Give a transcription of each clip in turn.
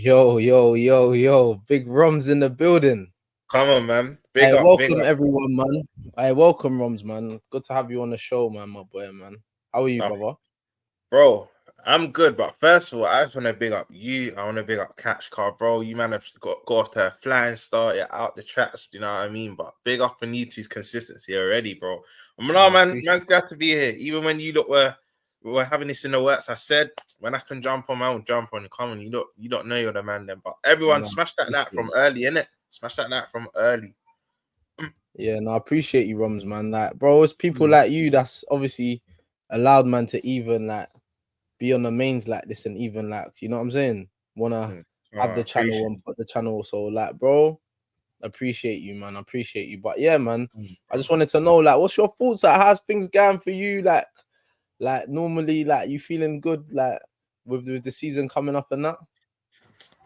Yo. Big Romz in the building. Come on, man. Big up, welcome everyone, man. Welcome Romz, man. Good to have you on the show, man, my boy, man. How are you, brother? Bro, I'm good, but first of all, I just want to big up you. I want to big up Catch Car, bro. You man have got off to a flying start. You're out the tracks, you know what I mean? But big up for you two's consistency already, bro. Man's glad to be here. Even when you look we're having this in the works. I said when I can jump on, I will jump on. Come on, you don't know you're the man then. But everyone smash that from early, innit? Smash that from early. Yeah, no, I appreciate you, Romz, man. Like, bro, it's people like you that's obviously allowed, man, to even like be on the mains like this and even like, you know what I'm saying? Wanna have the channel and put the channel. So like, bro, appreciate you, man. I appreciate you. But yeah, man, I just wanted to know, like, what's your thoughts? Like, how's things going for you? Like normally, like, you feeling good, like with the season coming up and that?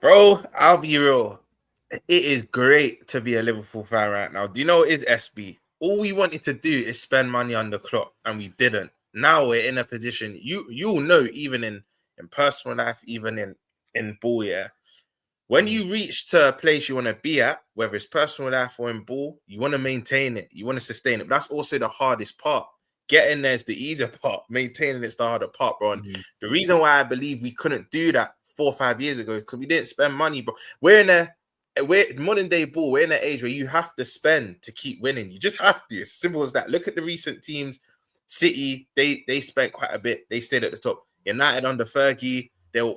Bro, I'll be real. It is great to be a Liverpool fan right now. Do you know what is SB? All we wanted to do is spend money on the clock, and we didn't. Now we're in a position, you'll know, even in personal life, even in ball, yeah. When you reach to a place you want to be at, whether it's personal life or in ball, you want to maintain it. You want to sustain it. But that's also the hardest part. Getting there is the easier part. Maintaining it's the harder part, bro. And the reason why I believe we couldn't do that 4 or 5 years ago is because we didn't spend money, bro. We're modern day ball. We're in an age where you have to spend to keep winning. You just have to. It's simple as that. Look at the recent teams. City, they spent quite a bit. They stayed at the top. United under Fergie, they were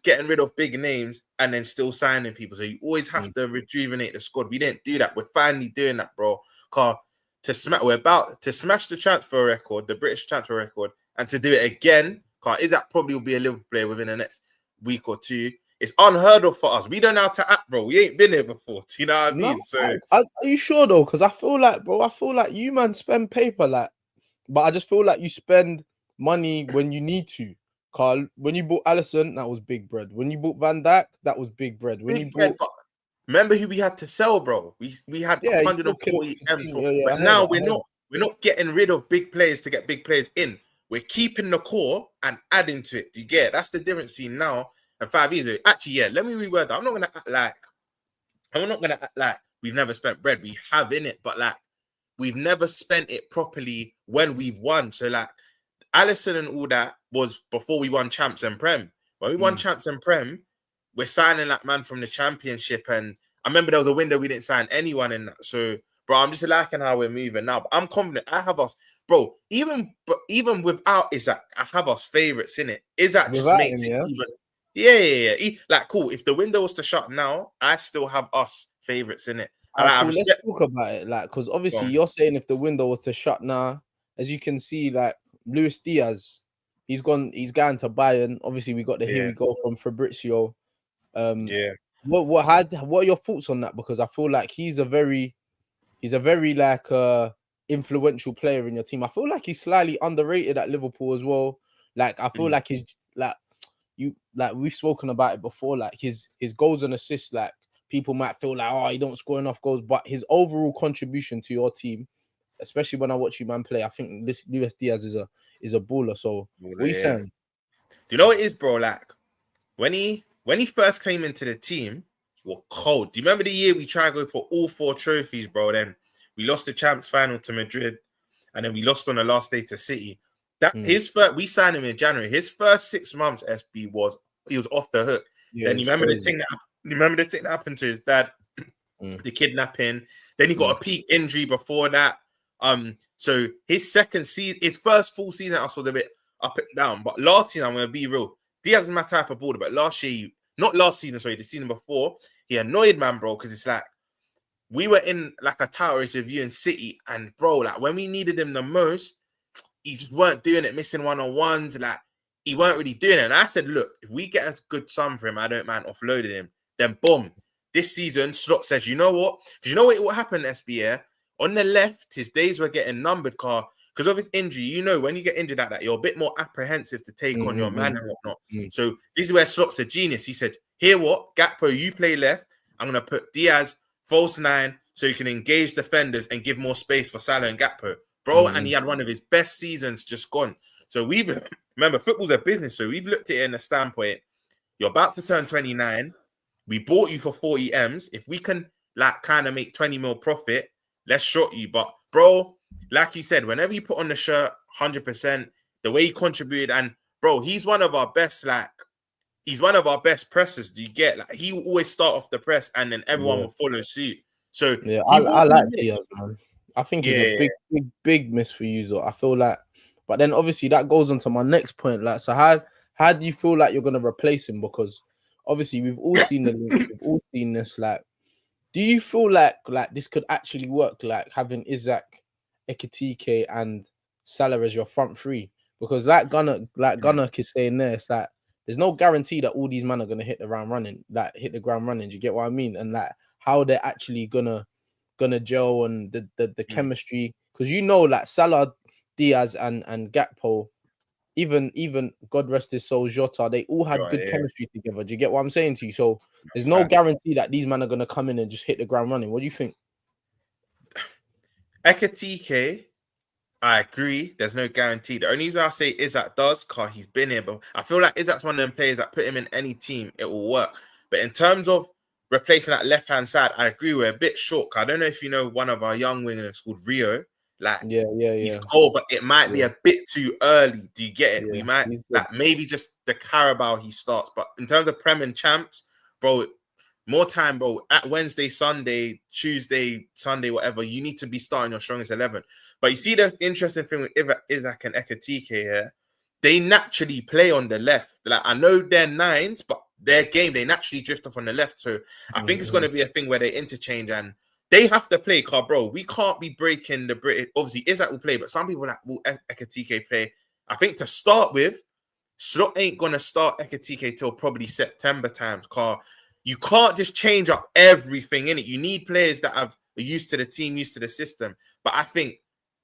getting rid of big names and then still signing people. So you always have to rejuvenate the squad. We didn't do that. We're finally doing that, bro. We're about to smash the transfer record, the British transfer record, and to do it again. Isak probably will be a Liverpool player within the next week or two. It's unheard of for us. We don't know how to act, bro. We ain't been here before. Do you know what I mean? So are you sure though? Because I feel like, bro, you man spend paper like, but I just feel like you spend money when you need to. Carl, when you bought Alisson, that was big bread. When you bought Van Dijk, that was big bread. Remember who we had to sell, bro? We had 140 M's, but now we're not getting rid of big players to get big players in. We're keeping the core and adding to it. Do you get it? That's the difference between now and 5 years ago. Actually, yeah, let me reword that. I'm not gonna act like we've never spent bread. We have in it, but like we've never spent it properly when we've won. So like Alisson and all that was before we won Champs and Prem. When we won Champs and Prem, we're signing that man from the Championship. And I remember there was a window we didn't sign anyone in that. So, bro, I'm just liking how we're moving now. But I'm confident. I have us, bro. Even without Isak, I have us favorites in it. Isak just makes it even. Yeah. Like, cool. If the window was to shut now, I still have us favorites in it. Cool. Let's talk about it. Like, because obviously you're saying if the window was to shut now, as you can see, like Luis Diaz, he's going to Bayern. Obviously, we got the here we go from Fabrizio. What are your thoughts on that? Because I feel like he's a very like influential player in your team. I feel like he's slightly underrated at Liverpool as well. Like I feel like he's like we've spoken about it before. Like his goals and assists, like people might feel like he don't score enough goals, but his overall contribution to your team, especially when I watch you man play, I think this Luis Diaz is a baller. So what are you saying? Do you know what it is, bro? Like when he first came into the team, he was cold. Do you remember the year we tried to go for all 4 trophies, bro? Then we lost the Champs final to Madrid, and then we lost on the last day to City. We signed him in January. His first 6 months, SB he was off the hook. Then you remember the thing that happened to his dad, the kidnapping. Then he got a peak injury before that. So his first full season, I was a bit up and down. But last season, I'm gonna be real. Diaz is my type of baller, but the season before, he annoyed man, bro, because it's like we were in like a tower race with you in City, and bro, like when we needed him the most, he just weren't doing it, missing one-on-ones, like he weren't really doing it. And I said, look, if we get a good sum for him, I don't mind offloading him. Then boom, this season, Slot says, you know what? Because you know what happened, SBA? On the left, his days were getting numbered, because of his injury. When you get injured like that, you're a bit more apprehensive to take on your man and whatnot. So this is where Slot's a genius. He said, here what? Gakpo, you play left. I'm going to put Diaz, false 9, so you can engage defenders and give more space for Salah and Gakpo. Bro, and he had one of his best seasons just gone. So remember, football's a business. So we've looked at it in a standpoint. You're about to turn 29. We bought you for 40 M's. If we can like kind of make 20 mil profit, let's short you. But bro, like you said, whenever you put on the shirt, 100%, the way he contributed, and bro, he's one of our best, he's one of our best pressers. Do you get? Like, he will always start off the press and then everyone will follow suit. So yeah, I like Diaz, man. I think he's a big miss for you. So I feel like, but then obviously that goes on to my next point. Like, so how do you feel like you're gonna replace him? Because obviously we've all seen the links, we've all seen this. Like, do you feel like this could actually work? Like having Isak, Ekitike, and Salah as your front three? Because Gunner is saying there, it's like there's no guarantee that all these men are gonna hit the ground running. Do you get what I mean? And like how they're actually gonna gel and the chemistry, because like Salah, Diaz, and Gakpo, even God rest his soul, Jota, they all had good chemistry together. Do you get what I'm saying to you? So there's no guarantee that these men are gonna come in and just hit the ground running. What do you think? Ekitike, I agree. There's no guarantee. The only reason I say Isak does, because he's been here, but I feel like Isak's one of them players that put him in any team, it will work. But in terms of replacing that left-hand side, I agree, we're a bit short. I don't know if you know one of our young wingers called Rio. Like, he's cold, but it might be a bit too early. Do you get it? We might maybe just the Carabao he starts. But in terms of Prem and champs, bro, more time, bro. At Wednesday, Sunday, Tuesday, Sunday, whatever, you need to be starting your strongest 11. But you see the interesting thing with Isak and Ekitike here, they naturally play on the left. Like, I know they're nines, but their game, they naturally drift off on the left. So I think it's going to be a thing where they interchange and they have to play, bro. We can't be breaking the British. Obviously, Isak will play, but some people will Ekitike play. I think to start with, Slot ain't going to start Ekitike till probably September times, you can't just change up everything in it. You need players that are used to the team, used to the system. But I think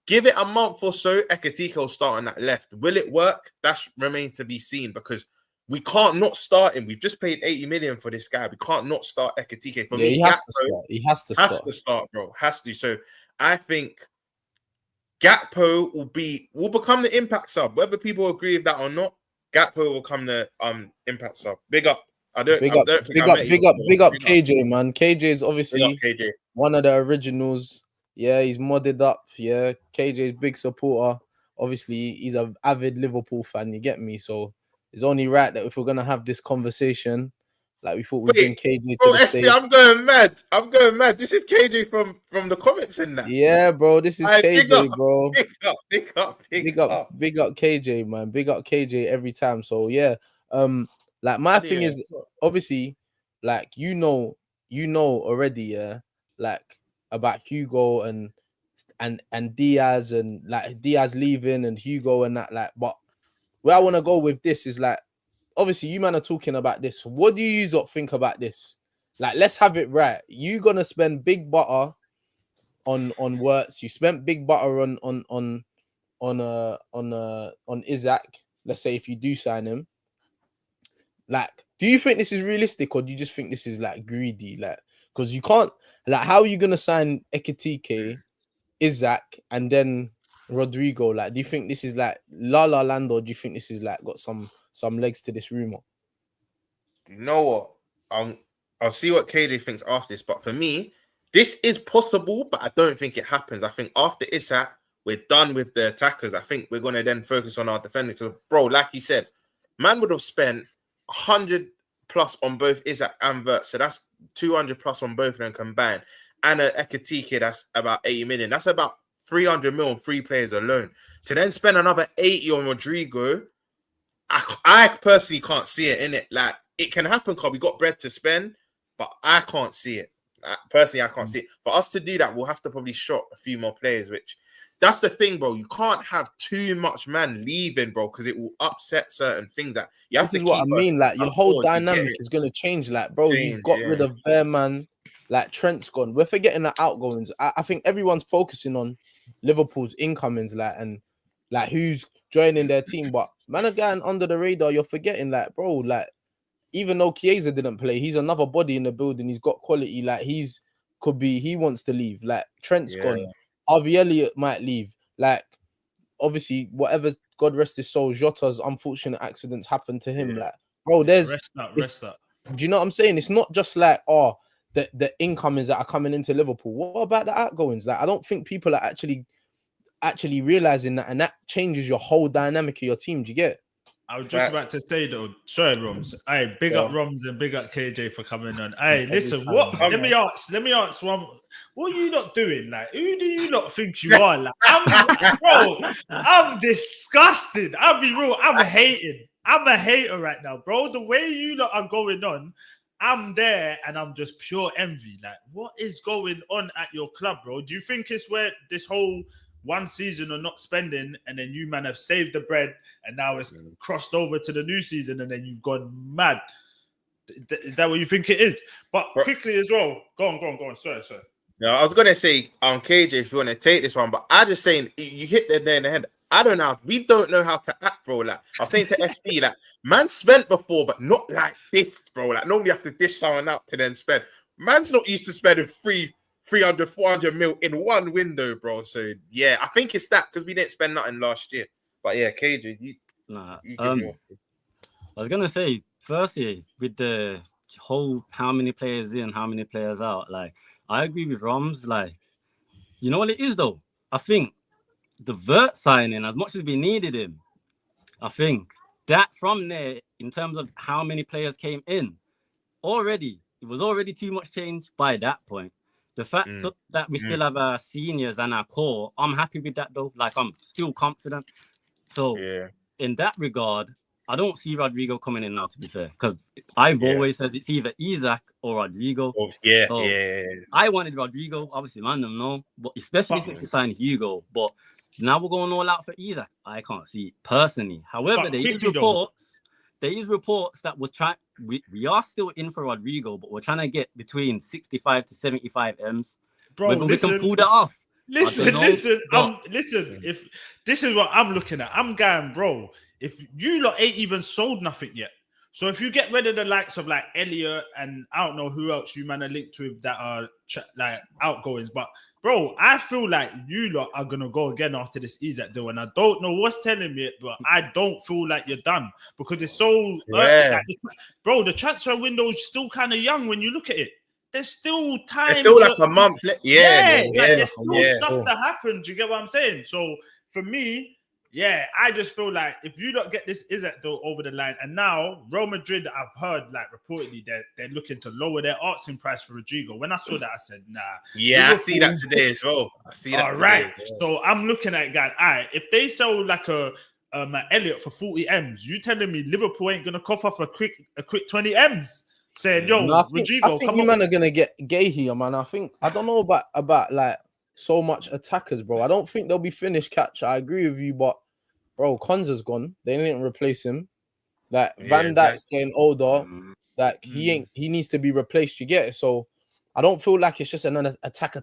give it a month or so, Ekitike will start on that left. Will it work? That remains to be seen because we can't not start him. We've just paid 80 million for this guy. We can't not start Ekitike. For me, he has to start. He has to start, bro. Has to. So I think Gakpo will become the impact sub. Whether people agree with that or not, Gakpo will become the impact sub. Big up. Big up KJ, man. KJ is obviously one of the originals. Yeah, he's modded up. Yeah, KJ is big supporter. Obviously, he's an avid Liverpool fan. You get me? So it's only right that if we're gonna have this conversation, like we thought we'd bring KJ to the stage. I'm going mad. This is KJ from the comments in that. Yeah, bro. This is KJ, bro. Big up KJ, man. Big up KJ every time. So yeah, like my thing is obviously, like you know already, yeah, like about Hugo and Diaz and like Diaz leaving and Hugo and that, like, but where I want to go with this is like, obviously you man are talking about this. What do you think about this? Like, let's have it right. You gonna spend big butter on Writz. You spent big butter on Isak. Let's say if you do sign him. Like, do you think this is realistic or do you just think this is like greedy? Like, because you can't, like, how are you gonna sign Ekitike, Isak, and then Rodrigo? Like, do you think this is like La La Land or do you think this is like got some legs to this rumor? You know what? I'll see what KJ thinks after this, but for me, this is possible, but I don't think it happens. I think after Isak, we're done with the attackers. I think we're gonna then focus on our defenders. Because, bro, like you said, man would have spent 100 plus on both Isak and Writz, so that's 200 plus on both of them combined. And a Ekitike, that's about 80 million. That's about 300 mil on 3 players alone. To then spend another 80 on Rodrigo, I personally can't see it in it. Like, it can happen because we got bread to spend, but I can't see it. Personally, I can't see it. For us to do that, we'll have to probably shop a few more players, which that's the thing, bro. You can't have too much man leaving, bro, because it will upset certain things. That you have this to is what I mean. Like, your whole dynamic is gonna change. Like, bro, you've got rid of Bear Man. Like, Trent's gone. We're forgetting the outgoings. I think everyone's focusing on Liverpool's incomings, like, and like who's joining their team. But man, again, under the radar, you're forgetting, like, bro, like, even though Chiesa didn't play, he's another body in the building. He's got quality. Like, he wants to leave. Like, Trent's gone. Harvey Elliott might leave. Like, obviously, whatever, God rest his soul, Jota's unfortunate accidents happened to him. Like, bro. Rest up. Do you know what I'm saying? It's not just like the incomings that are coming into Liverpool. What about the outgoings? Like I don't think people are actually realizing that, and that changes your whole dynamic of your team. Do you get it? I was just about to say though, sorry, Romz. Hey, big up Romz and big up KJ for coming on. Hey, listen, let me ask one. What are you not doing? Like, who do you not think you are? Like, I'm disgusted. I'll be real. I'm hating. I'm a hater right now, bro. The way you lot are going on, I'm there and I'm just pure envy. Like, what is going on at your club, bro? Do you think it's where this whole one season of not spending and then you man have saved the bread and now it's crossed over to the new season and then you've gone mad? Is that what you think it is? But quickly as well, go on. Sorry. No, I was gonna say, KJ, if you want to take this one, but I just saying you hit the nail in the head. I don't know. We don't know how to act, bro. Like I was saying to SP, like man spent before, but not like this, bro. Like normally you have to dish someone out to then spend. Man's not used to spending 300, 400 mil in one window, bro. So yeah, I think it's that because we didn't spend nothing last year. But yeah, KJ, you give me I was gonna say, firstly, with the whole how many players in, how many players out, like I agree with Romz. Like, you know what it is though? I think the Vert signing, as much as we needed him, I think that from there, in terms of how many players came in, it was already too much change by that point. The fact that we still have our seniors and our core, I'm happy with that though. Like I'm still confident. So in that regard, I don't see Rodrigo coming in now, to be fair, because I've always said it's either Isak or Rodrigo. I wanted Rodrigo, obviously, man, them know, but especially since we signed Hugo. But now we're going all out for Isak. I can't see it personally. However, there is reports that we are still in for Rodrigo, but we're trying to get between 65 to 75 M's. Bro, whether we can pull that off. Listen. If this is what I'm looking at, I'm going, bro. If you lot ain't even sold nothing yet, so if you get rid of the likes of like Elliot and I don't know who else you man are linked with that are like outgoings, but bro, I feel like you lot are gonna go again after this Isak deal, and I don't know what's telling me it, but I don't feel like you're done because it's so bro. The transfer window is still kind of young when you look at it. There's still time. It's still like a month. There's still stuff that happens. You get what I'm saying? So for me, I just feel like if you don't get this Isak deal over the line, and now Real Madrid, I've heard like reportedly they're looking to lower their asking price for Rodrigo. When I saw that, I said, nah. Yeah, Liverpool, I see that today as well. All right. So I'm looking at guy. All right, if they sell like a Elliot for 40 M's, you telling me Liverpool ain't gonna cough up a quick 20 M's? Saying, yo, Rodrigo, I think you man are gonna get gay here, man. I don't know about like so much attackers, bro. I don't think they'll be finished catch. I agree with you, but bro, Konza's gone. They didn't replace him. Like Van Dijk's getting older. Like he needs to be replaced. You get it? So I don't feel like it's just another attack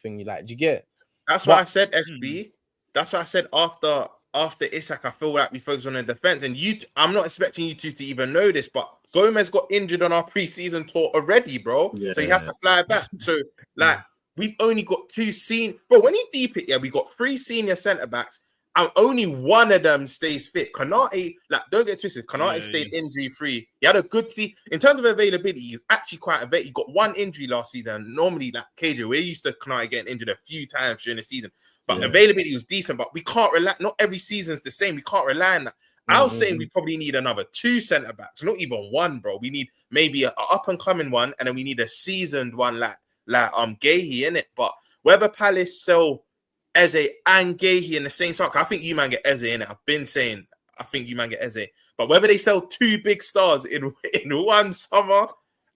thing. Like, do you get it? That's why I said SB. That's why I said after Isak, I feel like we focus on the defense. And I'm not expecting you two to even know this, but Gomez got injured on our preseason tour already, bro. So you have to fly back. So like we've only got 2 senior. Bro, when you deep it, we got 3 senior centre backs, and only one of them stays fit. Konate, like don't get twisted. Konate stayed injury free. He had a good season in terms of availability. He's actually quite a vet. He got 1 injury last season. Normally, like KJ, we're used to Konate getting injured a few times during the season, but availability was decent. But we can't rely. Not every season's the same. We can't rely on that. I was saying we probably need another 2 centre backs, not even 1, bro. We need maybe an up and coming one, and then we need a seasoned one like Gahey in it. But whether Palace sell Eze and Gahey in the same stock, I think you man get Eze in it. I've been saying I think you man get Eze, but whether they sell 2 big stars in one summer,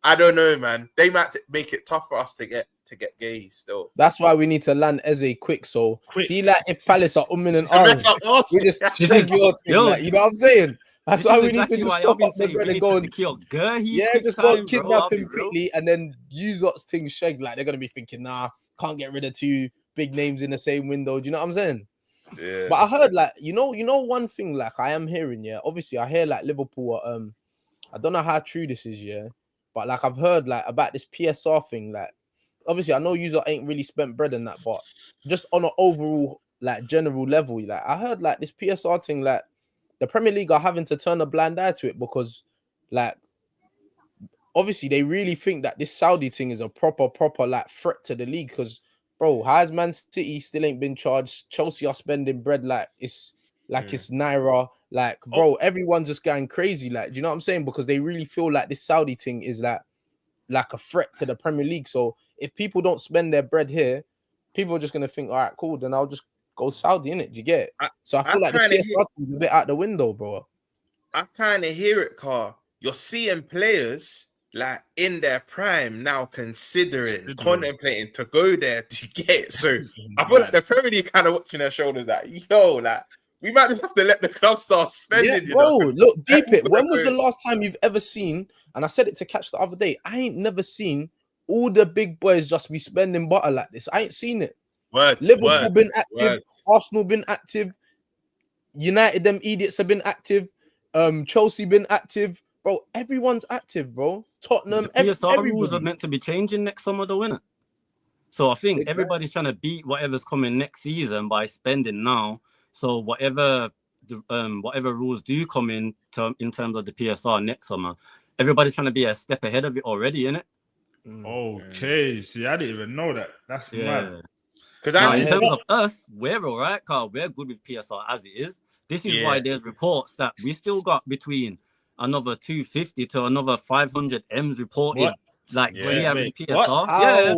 I don't know, man. They might make it tough for us to get Gahey still. That's why we need to land Eze quick. So see, like if Palace are and arms, we just check your team. Like, you know what I'm saying? That's why we need to just top up the bread and go and just go kidnap him quickly and then use Ot's thing shag. Like they're gonna be thinking, nah, can't get rid of 2 big names in the same window. Do you know what I'm saying? Yeah. But I heard like you know one thing like I am hearing, obviously I hear like Liverpool are, I don't know how true this is, but like I've heard like about this PSR thing. Like obviously I know you ain't really spent bread in that, but just on an overall like general level, like I heard like this PSR thing, like the Premier League are having to turn a blind eye to it because like, obviously they really think that this Saudi thing is a proper like threat to the league. Because, bro, how has Man City still ain't been charged? Chelsea are spending bread like it's Naira. Like, bro, everyone's just going crazy. Like, do you know what I'm saying? Because they really feel like this Saudi thing is like a threat to the Premier League. So if people don't spend their bread here, people are just gonna think, all right, cool, then I'll just go Saudi, innit? Do you get it? So I feel like the PSR is a bit out the window, bro. I kind of hear it, Carl. You're seeing players like in their prime now considering, contemplating to go there to get it. So I feel like the Premier League kind of watching their shoulders like, yo, like, we might just have to let the club start spending. Yeah, bro, look, deep it. When was the last time you've ever seen, and I said it to Catch the other day, I ain't never seen all the big boys just be spending butter like this. I ain't seen it. Liverpool been active, Arsenal been active, United, them idiots have been active, Chelsea been active. Bro, everyone's active, bro. Tottenham, the PSR rules are meant to be changing next summer, though, innit? So I think everybody's trying to beat whatever's coming next season by spending now. So whatever rules do come in terms of the PSR next summer, everybody's trying to be a step ahead of it already, innit? Okay, see, I didn't even know that. That's mad. Now, in terms of us, we're all right, Carl. We're good with PSR as it is. This is why there's reports that we still got between another 250 to another 500 M's reported. What? Like, when you have in PSR.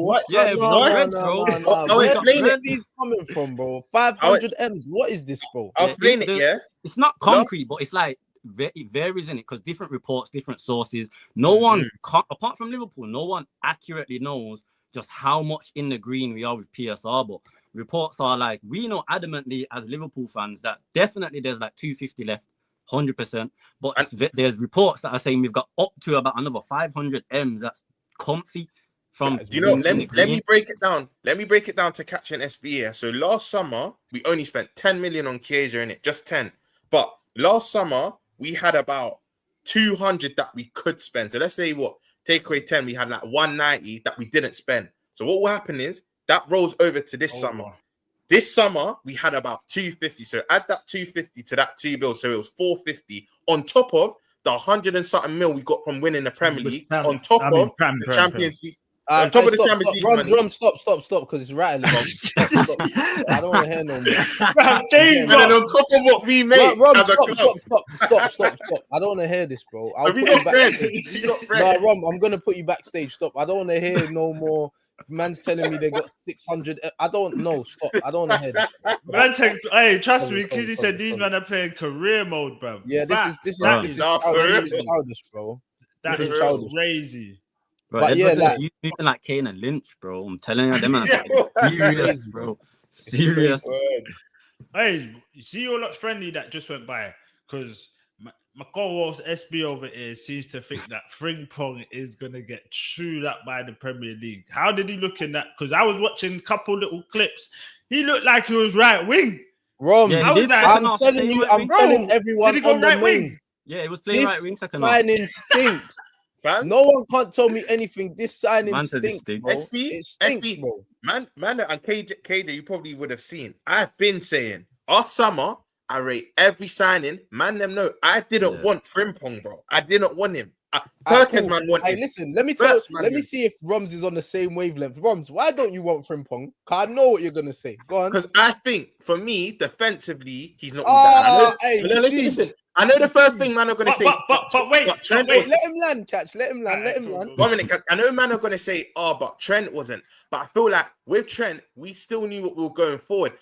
Where's these coming from, bro? 500 M's. What is this, bro? I'll explain it, yeah? It's not concrete, but it's like, it varies in it because different reports, different sources. No one, apart from Liverpool, no one accurately knows just how much in the green we are with PSR. But reports are like, we know adamantly as Liverpool fans that definitely there's like 250 left, 100%. But there's reports that are saying we've got up to about another 500 M's. That's comfy. From let me break it down. Let me break it down to Catch and SBA. So last summer we only spent 10 million on Chiesa in it, just 10. But last summer we had about 200 that we could spend. So let's say take away 10, we had like 190 that we didn't spend. So what will happen is that rolls over to this summer. This summer we had about 250. So add that 250 to that 2 bills. So it was 450 on top of the 100 and something mil we got from winning the Premier League. On top of the Champions League. On top of the Champions League. Rum, stop, because it's rattling. Stop. I don't want to hear no more. And then on top of what we made, stop. I don't want to hear this, bro. We got friends. No, Rum, I'm gonna put you backstage. Stop. I don't want to hear no more. Man's telling me they got 600. I don't know. Stop. I don't want to hear this. Hey, trust me, because he said these men are playing career mode, bro. Yeah, this is childish, bro. That is crazy. Bro, but you speaking like Kane and Lynch, bro. I'm telling you, them are serious, bro. Serious. Hey, you see your lot friendly that just went by, because my co-host SB over here seems to think that Frimpong is gonna get chewed up by the Premier League. How did he look in that? Because I was watching a couple little clips. He looked like he was right wing. Rom, I'm telling everyone. Did he go right wing? Yeah, it was playing right wing second half. Signing stinks. No one can't tell me anything. This signing stinks, bro. It stinks, bro. Man, and KJ, you probably would have seen. I've been saying all summer, I rate every signing. Man, them know I didn't want Frimpong, bro. I didn't want him. Perkins, man, want him. Hey, listen, let me see if Romz is on the same wavelength. Romz, why don't you want Frimpong? Cause I know what you're gonna say. Go on. Because I think for me, defensively, he's not. Listen. I know the first thing man are going to say. But wait, let him land, Catch. Let him land. 1 minute, I know man are going to say, but Trent wasn't. But I feel like with Trent, we still knew what we were going forward.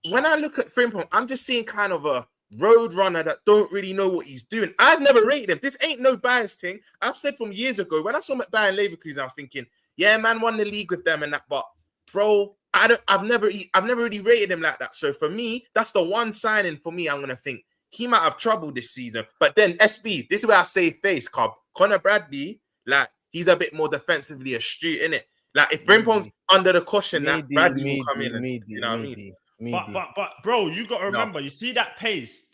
When I look at Frimpong, I'm just seeing kind of a road runner that don't really know what he's doing. I've never rated him. This ain't no bias thing. I've said from years ago, when I saw him at Bayern Leverkusen, I was thinking, yeah, man won the league with them and that. But bro, I've never really rated him like that. So for me, that's the one signing for me. I'm going to think, he might have trouble this season. But then SB, this is where I say face, Cobb. Conor Bradley, like, he's a bit more defensively astute, innit? Like, if Frimpong's under the cushion, that Bradley will come in. You know what I mean? But bro, you got to remember, you see that pace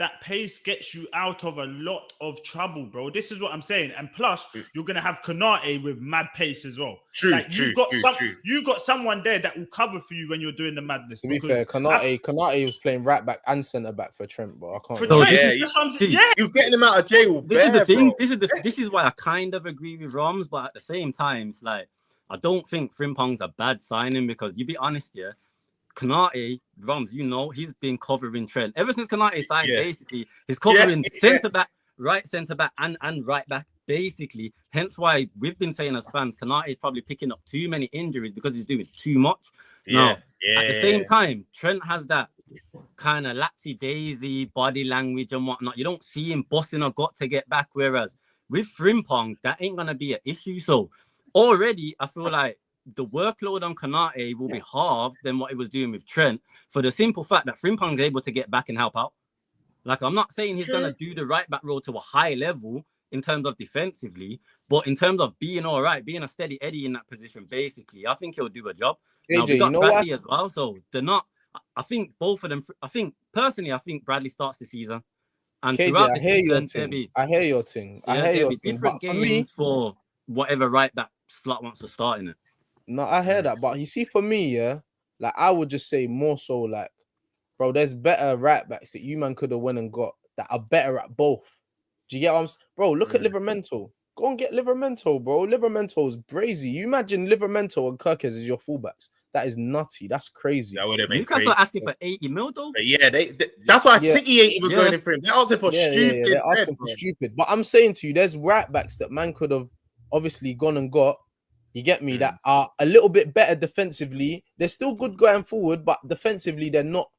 gets you out of a lot of trouble, bro. This is what I'm saying. And plus, you're going to have Konate with mad pace as well. True. You got someone there that will cover for you when you're doing the madness. To be fair, Konate was playing right back and centre back for Trent, bro. I can't. He was getting him out of jail. This is the thing. This is why I kind of agree with Romz, but at the same time, it's like I don't think Frimpong's a bad signing because you be honest, yeah. Konate, Romz, you know, he's been covering Trent. Ever since Konate signed, basically, he's covering centre-back, right centre-back, and right-back, basically. Hence why we've been saying as fans, Konate is probably picking up too many injuries because he's doing too much. Now, at the same time, Trent has that kind of lapsy-daisy body language and whatnot. You don't see him busting a gut to get back, whereas with Frimpong, that ain't going to be an issue. So, already, I feel like the workload on Konate will be halved than what he was doing with Trent for the simple fact that Frimpong is able to get back and help out. Like, I'm not saying he's going to do the right back role to a high level in terms of defensively, but in terms of being all right, being a steady Eddie in that position, basically, I think he'll do a job. AJ, now, we got Bradley as well, so they're not... I think both of them... I think Bradley starts the season. And KJ, throughout the season, I hear your thing. Different games for whatever right back slot wants to start in it. No, I hear that, but you see, for me, like I would just say more so, like, bro, there's better right backs that you man could have went and got that are better at both. Do you get what I'm saying? Bro, look at Livramento. Go and get Livramento, bro. Livramento's brazy. You imagine Livramento and Kirkes as your fullbacks. That is nutty. That's crazy. That would have been you guys are asking for 80 mil, though? But yeah, that's why City ain't even going in for him. They're asking for stupid. They're asking for stupid. But I'm saying to you, there's right backs that man could have obviously gone and got. You get me? That are a little bit better defensively. They're still good going forward, but defensively they're not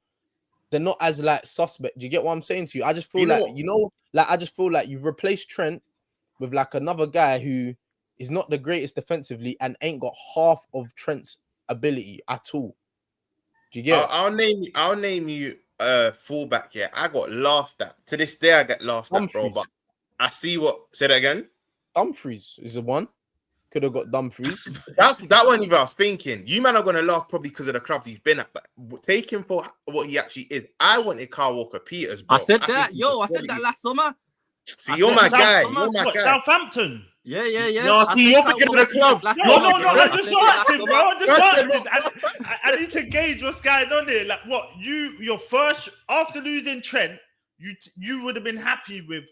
as like suspect. Do you get what I'm saying to you? I just feel I just feel like you replaced Trent with like another guy who is not the greatest defensively and ain't got half of Trent's ability at all. Do you get it? I'll name you fullback. Yeah, I got laughed at. To this day, I get laughed at, bro. But I see what. Say that again. Dumfries is the one. Could have got Dumfries. that one even I was thinking. You man are gonna laugh probably because of the clubs he's been at, but take him for what he actually is. I wanted Kyle Walker-Peters, bro. I said that last summer. See, you're my guy. You're my guy. Southampton. Yeah. No, see, you're thinking of the clubs. No. I just answered, bro. I just answered. I need to gauge what's going on here. Like, what your first after losing Trent, you would have been happy with.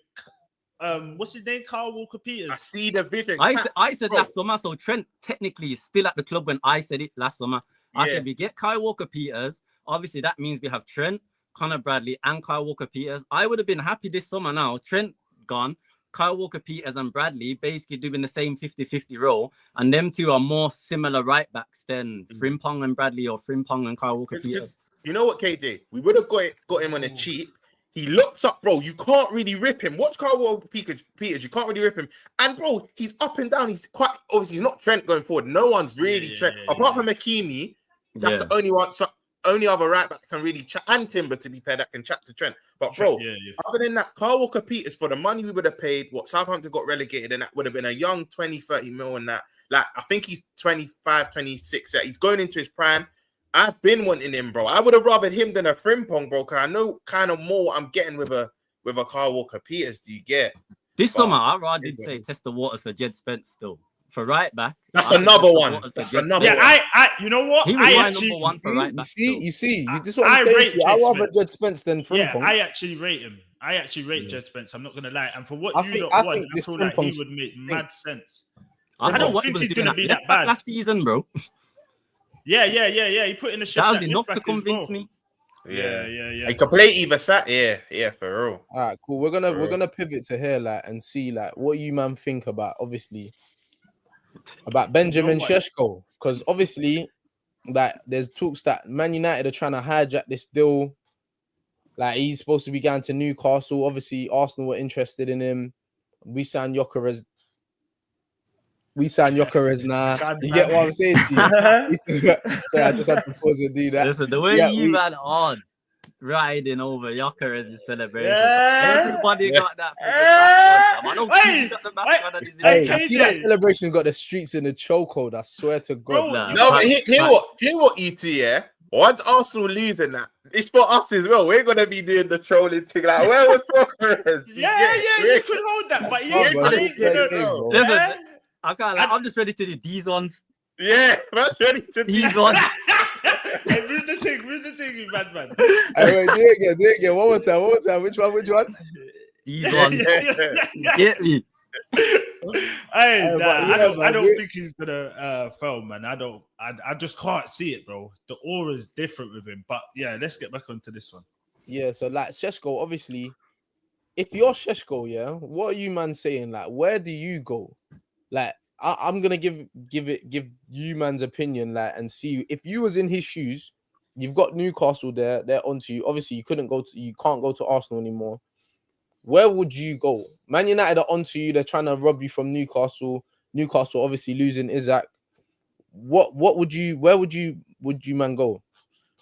What's his name? Kyle Walker-Peters. I see the vision. I said last summer, so Trent technically is still at the club when I said it last summer. I said we get Kyle Walker-Peters. Obviously, that means we have Trent, Connor Bradley, and Kyle Walker-Peters. I would have been happy this summer now. Trent gone, Kyle Walker-Peters and Bradley basically doing the same 50-50 role, and them two are more similar right backs than Frimpong and Bradley or Frimpong and Kyle Walker-Peters. You know what, KJ? We would have got him on a cheap. He looks up, bro. You can't really rip him. Watch Kyle Walker-Peters. You can't really rip him. And, bro, he's up and down. He's quite... Obviously, he's not Trent going forward. No one's really Trent. Apart from Hakimi, that's the only one... only other right back that can really chat, and Timber, to be fair, that can chat to Trent. But, bro, other than that, Kyle Walker-Peters, for the money we would have paid, what Southampton got relegated, and that would have been a young 20, 30 mil and that. Like, I think he's 25, 26. He's going into his prime. I've been wanting him, bro. I would have rather him than a Frimpong, bro, because I know kind of more what I'm getting with a Kyle Walker-Peters. Do you get? This summer, I rather did say test the waters for Jed Spence still. For right back. That's another one. That's another one. I you know what? He was my number one for right back. You see, this is what I'm saying to you. I rather Jed Spence than Frimpong. Yeah, I actually rate him. I actually rate Jed Spence. I'm not going to lie. And for what I feel like he would make mad sense. I don't think he's going to be that bad last season, bro. Yeah. He put in the shit. That was enough to convince me. Yeah. He could play either side. Yeah, for real. All right, cool. We're gonna pivot to here, like, and see, like, what you man think about, obviously, about Benjamin Sesko, because obviously, like, there's talks that Man United are trying to hijack this deal. Like, he's supposed to be going to Newcastle. Obviously, Arsenal were interested in him. We signed Gyökeres now. You get what I'm saying to you? So I just had to pause and do that. Listen, the way you had on riding over Gyökeres' celebration. Everybody got that. I see that celebration got the streets in the chokehold. I swear to God. No, but hear what ET, yeah? Once Arsenal losing that, it's for us as well. We're gonna be doing the trolling thing. Like, where was Progress? Yeah, you could hold that, but Oh, you man, ain't it's gonna. great, bro. Listen, I can't. Like, I'm just ready to do these ones. Yeah, that's ready to do These ones. Hey, read the thing, you madman. Hey, wait, do it again. One more time. Which one? These ones. Get me. Hey, but I don't think he's gonna fail, man. I just can't see it, bro. The aura is different with him. But yeah, let's get back onto this one. Yeah, so like Sesko, obviously, if you're Sesko, yeah, what are you man saying? Like, where do you go? Like, I'm gonna give you man's opinion, like, and see if you was in his shoes. You've got Newcastle there, they're onto you. Obviously, you can't go to Arsenal anymore. Where would you go? Man United are onto you. They're trying to rob you from Newcastle. Newcastle obviously losing Isak. Where would you man go?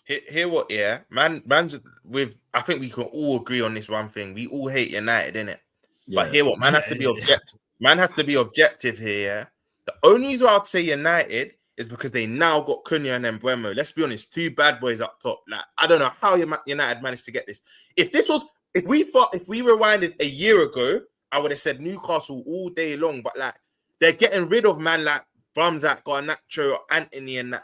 Hear what? Yeah, man's with. I think we can all agree on this one thing. We all hate United, innit? Yeah. But hear what? Man has to be objective. Man has to be objective here. Yeah? The only reason why I'd say United is because they now got Cunha and Mbeumo. Let's be honest, two bad boys up top. Like, I don't know how United managed to get this. If we rewinded a year ago, I would have said Newcastle all day long. But like, they're getting rid of man like Bumzak, Garnacho, Anthony, and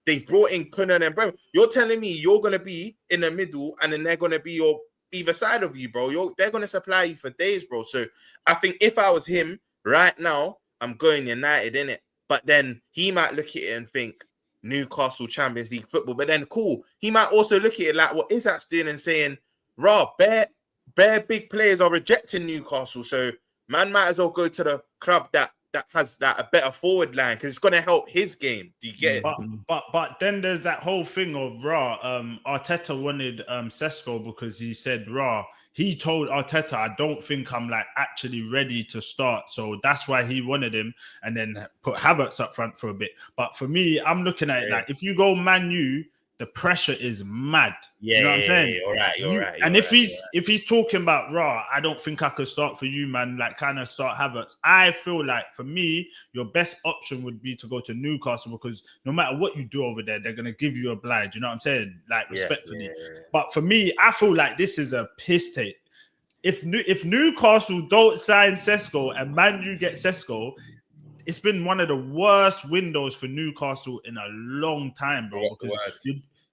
they've brought in Cunha and Mbeumo. You're telling me you're gonna be in the middle, and then they're gonna be your either side of you, bro. They're gonna supply you for days, bro. So I think if I was him right now, I'm going United, innit? But then he might look at it and think Newcastle Champions League football. But then cool, he might also look at it like what Isak's doing and saying, bare big players are rejecting Newcastle. So man might as well go to the club that has a better forward line because it's gonna help his game. Do you get it? But then there's that whole thing of Arteta wanted Sesko because he said he told Arteta, I don't think I'm like actually ready to start. So that's why he wanted him and then put Havertz up front for a bit. But for me, I'm looking at it like if you go Man U, the pressure is mad. Yeah, you know what I'm saying? You're right. And if he's talking about I don't think I could start for you, man. Like kind of start Havertz. I feel like for me, your best option would be to go to Newcastle because no matter what you do over there, they're gonna give you a blind. You know what I'm saying? Like respectfully. Yeah. But for me, I feel like this is a piss take. If Newcastle don't sign Sesko and Man U get Sesko, it's been one of the worst windows for Newcastle in a long time, bro. Because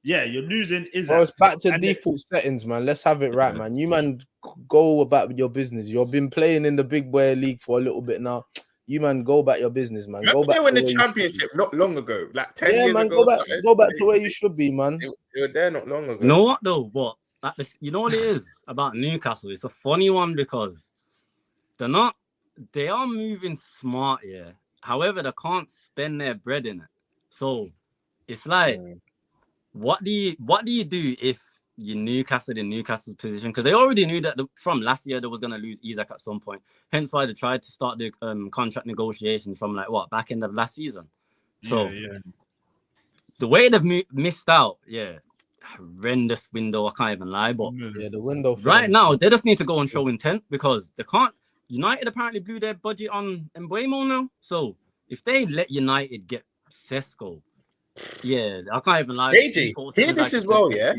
you're losing Isak. Well, it's back to default settings, man. Let's have it right, man. You man go about your business. You've been playing in the big boy league for a little bit now. You man go about your business, man. Go back. They won the championship not long ago, like 10 years man, ago. Go back to where you should be, man. They were there not long ago. You know what though? You know what it is about Newcastle? It's a funny one because they are moving smart, yeah. However, they can't spend their bread in it. So it's like, what do you do if you Newcastle in Newcastle's position? Because they already knew that from last year they was going to lose Isak at some point. Hence why they tried to start the contract negotiations from back end of last season. So the way they've missed out, horrendous window. I can't even lie, but the window right now they just need to go and show intent because they can't. United apparently blew their budget on Mbeumo now. So if they let United get Sesko, I can't even lie. AJ, hear this as well, yeah?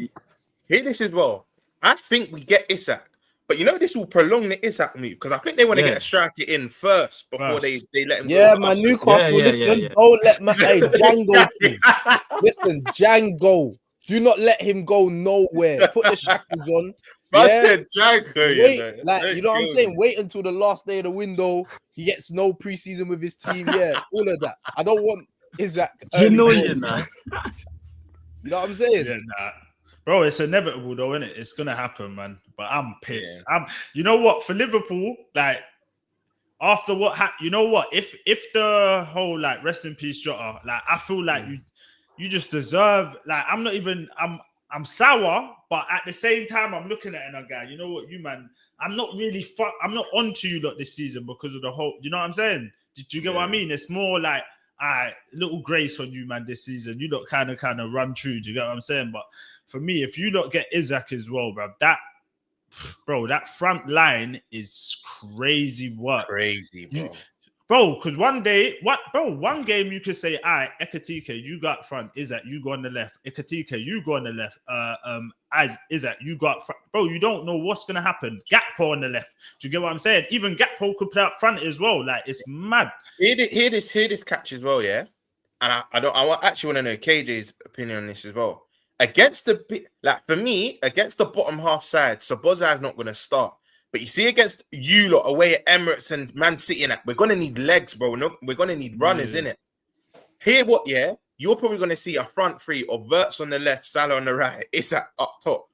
Hear this as well. I think we get Isak. But this will prolong the Isak move because I think they want to get a striker in first before they let him go. Yeah, man, Newcastle, listen, don't let Django. Listen, Django. Do not let him go nowhere. Put the shackles on. Wait, you know what I'm saying? Wait until the last day of the window. He gets no preseason with his team. Yeah, all of that. I don't want Isak. You know what I'm saying? Yeah, nah. Bro, it's inevitable though, isn't it? It's gonna happen, man. But I'm pissed. You know what? For Liverpool, like after what happened, you know what? If the whole rest in peace Jota, I feel like you just deserve. I'm sour, but at the same time, I'm looking at it and I go, you know what, you man, I'm not onto you this season because of the whole. You know what I'm saying? Did you get what I mean? It's more like, little grace on you, man, this season. You lot kind of run through. Do you get what I'm saying? But for me, if you lot get Isak as well, bro, that front line is crazy work. Crazy, bro. Bro, because one game you could say, all right, Ekatike, you got front. Isak, you go on the left. Ekatike, you go on the left. Isak, you got front. Bro, you don't know what's gonna happen. Gakpo on the left. Do you get what I'm saying? Even Gakpo could play up front as well. Like, it's mad. Hear this catch as well, yeah. And I actually want to know KJ's opinion on this as well. Against for me, against the bottom half side, Szoboszlai is not gonna start. But you see, against you lot away at Emirates and Man City, and that, we're gonna need legs, bro. We're gonna need runners in it. Here, what? Yeah, you're probably gonna see a front three of Writz on the left, Salah on the right, Isak up top,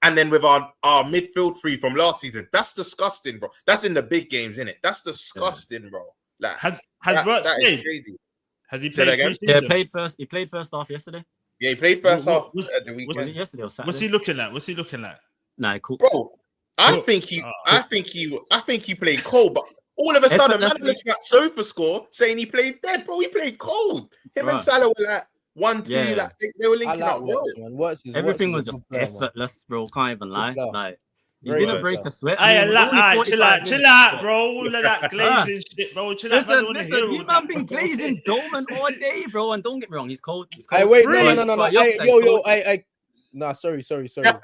and then with our midfield three from last season. That's disgusting, bro. That's in the big games, innit? That's disgusting, bro. Like, has Writz played? Crazy. Has he played again? Yeah, he played first half yesterday. Yeah, he played first half at the weekend. Was it yesterday or Saturday? What's he looking like? Nah, cool. Bro, I think he played cold, but all of a sudden, man looking at Sofa score saying he played dead, bro. He played cold. Him and Salah were like 1-2, like they were linking up well. Everything was just effortless, bro. Can't even lie. Like, he didn't break a sweat. Chill out, bro. All of that glazing shit, bro. Chill out. Listen, you man been glazing Dowman all day, bro. And don't get me wrong, he's cold. Hey, wait, no. Hey, nah, sorry. Okay, what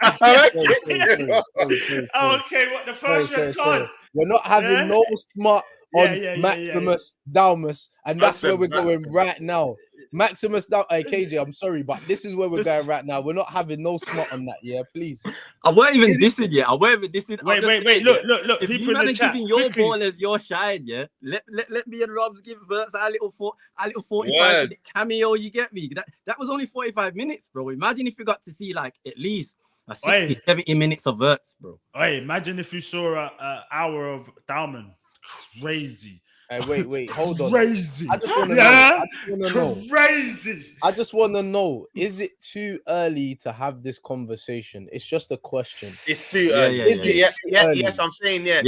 the first red card? We're not having no smut on Maximus Dowmus, and that's where we're going right now. Maximus Dowmus, hey KJ, I'm sorry, but this is where we're going right now. We're not having no smut on that, yeah, please. I weren't even dissing yet. Wait. Look. If you man are giving your ball as your shine, yeah. Let me and Romz give Writz a little 45-minute cameo. You get me? That was only 45 minutes, bro. Imagine if you got to see like at least 60-70 minutes of Writz, bro. Hey, imagine if you saw an hour of Dowman. Crazy. Hey, wait, hold on. Crazy. I just want to know. Crazy. I just want to know, is it too early to have this conversation? It's just a question. It's too early. Yes, I'm saying Yeah.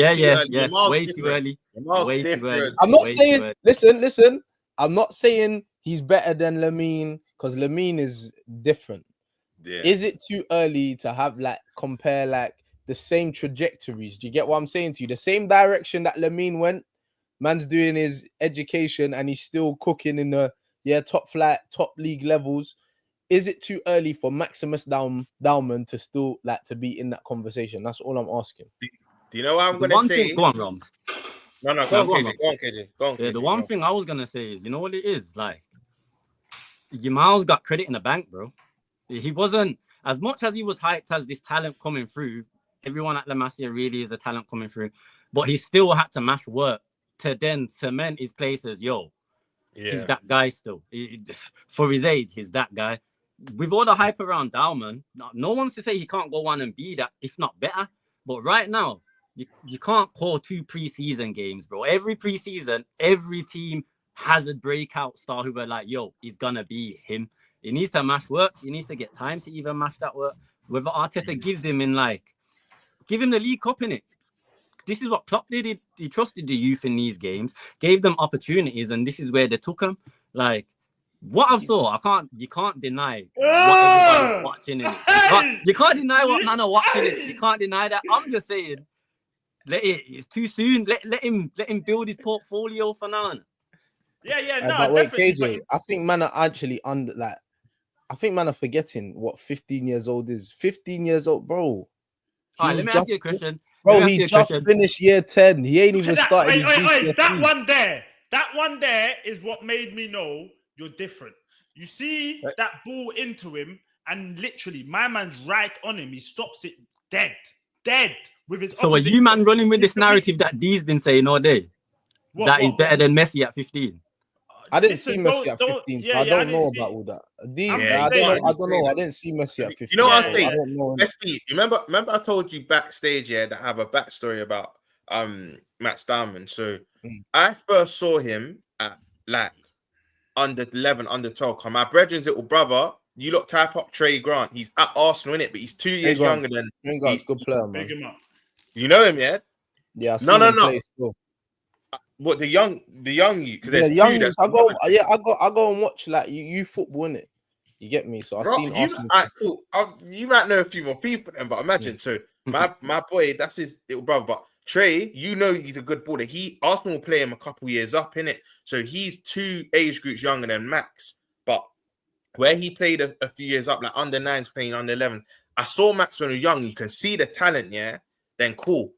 Way too early. Way too early. I'm not saying, listen, I'm not saying he's better than Lamine because Lamine is different. Yeah. Is it too early to have compare the same trajectories? Do you get what I'm saying to you? The same direction that Lamine went. Man's doing his education and he's still cooking in the top league levels. Is it too early for Maximus Dowman to still to be in that conversation? That's all I'm asking. Do you know what I'm gonna say? Go on, Romz. No, go on, KJ. Go on, KJ. The one thing I was gonna say is, you know what it is? Like, Yamal's got credit in the bank, bro. He wasn't, as much as he was hyped as this talent coming through, everyone at La Masia really is a talent coming through, but he still had to mash work to then cement his place as, he's that guy still. For his age, he's that guy. With all the hype around Dowman, no one's to say he can't go on and be that, if not better. But right now, you can't call 2 preseason games, bro. Every preseason, every team has a breakout star who are like, he's gonna be him. He needs to mash work. He needs to get time to even mash that work. Whether Arteta gives him give him the League Cup in it. This is what Klopp did. He trusted the youth in these games, gave them opportunities, and this is where they took them. Like, what I've saw, you can't deny what everybody's watching in it. You can't deny what man are watching it. You can't deny that. I'm just saying, it's too soon. Let him build his portfolio for now. But wait, KJ, I think man are actually I think man are forgetting what 15 years old is. 15 years old, bro. All right, let me ask you a question. Bro, he just finished year 10. He ain't even started. Wait. That one there is what made me know you're different. You see that ball into him, and literally, my man's right on him. He stops it dead with his. So are you man running with this narrative that D's been saying all day? That he's better than Messi at 15. I didn't see Messi at 15, so I don't know about all that. I don't know. I didn't see Messi at 15. You know what I'm saying? Let's be. Remember I told you backstage, that I have a backstory about Max Dowman. So I first saw him at under 11, under 12. My brethren's little brother, you lot type up Trey Grant. He's at Arsenal, innit? But he's 2 years younger than. Trey Grant's a good player, man. You know him, yeah? Yeah. No. What the young you? Because there's two. That's I go and watch you football, innit? You get me? So I've seen Arsenal. You might know a few more people then, but imagine. So my boy, that's his little brother. But Trey, you know he's a good baller. Arsenal will play him a couple years up, innit? So he's 2 age groups younger than Max. But where he played a few years up, like under 9s playing under 11s, I saw Max when he was young. You can see the talent, yeah? Then cool.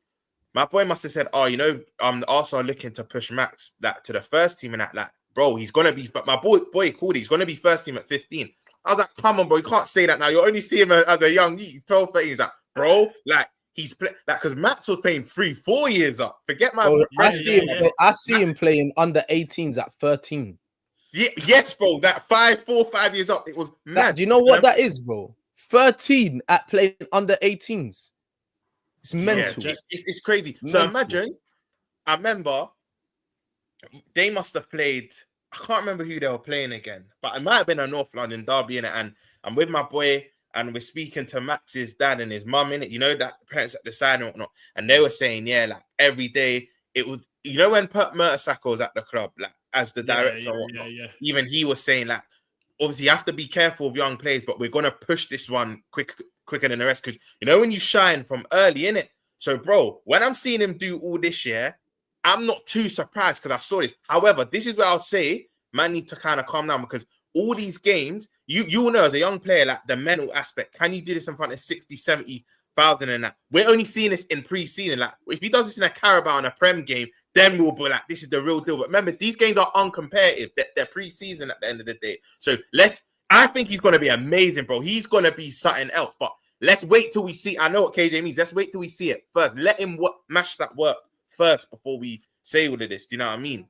My boy must have said, the Arsenal are looking to push Max to the first team and that. Like, bro, he's going to be... But my boy called he's going to be first team at 15. I was like, come on, bro, you can't say that now. You only see him as a young 12, 13. He's like, bro, like, he's playing... Like, because Max was playing 3-4 years up. Forget my... I see him playing under 18s at 13. Yeah, yes, bro. That 5 years up, it was mad. Do you know what that is, bro? 13 at playing under 18s. It's mental. Yeah, it's crazy. Mental. So imagine, I remember they must have played. I can't remember who they were playing again, but it might have been a North London derby in it. And I'm with my boy, and we're speaking to Max's dad and his mum in it. You know, that parents at the side and whatnot. And they were saying, yeah, like every day it was. You know, when Mertesacker was at the club, like as the director, or whatnot, even he was saying, like, obviously you have to be careful of young players, but we're gonna push this one quicker than the rest, because you know when you shine from early, innit? So, bro, when I'm seeing him do all this year, I'm not too surprised because I saw this. However, this is where I'll say man need to kind of calm down, because all these games, you will know as a young player, like the mental aspect. Can you do this in front of 60, 70,000 and that? We're only seeing this in pre-season. Like, if he does this in a Carabao and a Prem game, then we'll be like, this is the real deal. But remember, these games are uncompetitive. They're pre-season at the end of the day. So I think he's going to be amazing, bro. He's going to be something else. But let's wait till we see. I know what KJ means. Let's wait till we see it first. Let him mash that work first before we say all of this. Do you know what I mean?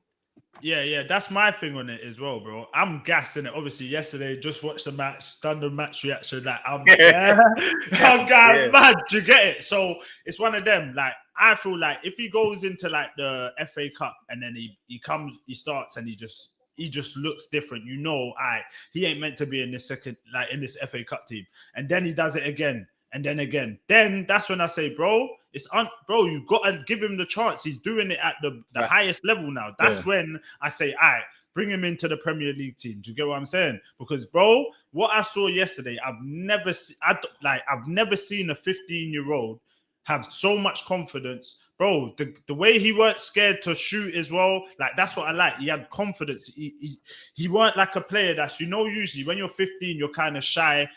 Yeah. That's my thing on it as well, bro. I'm gassed in it. Obviously, yesterday, just watched the match, done the match reaction. Like, I'm going mad. Do you get it? So it's one of them. Like, I feel like if he goes into like the FA Cup and then he starts and he just looks different, you know, he ain't meant to be in this in this FA Cup team. And then he does it again and then again. Then that's when I say, bro, bro, you got to give him the chance. He's doing it at the highest level now. That's when I say, bring him into the Premier League team. Do you get what I'm saying? Because, bro, what I saw yesterday, I've never seen a 15-year-old have so much confidence. Bro, the way he weren't scared to shoot as well, like, that's what I like. He had confidence. He weren't like a player that's, usually when you're 15, you're kind of shy.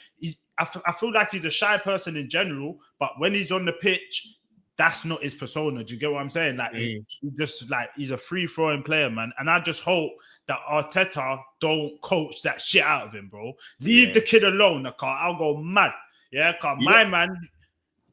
I feel like he's a shy person in general, but when he's on the pitch, that's not his persona. Do you get what I'm saying? Like, he's a free-flowing player, man. And I just hope that Arteta don't coach that shit out of him, bro. Leave the kid alone, I'll go mad. Yeah, man.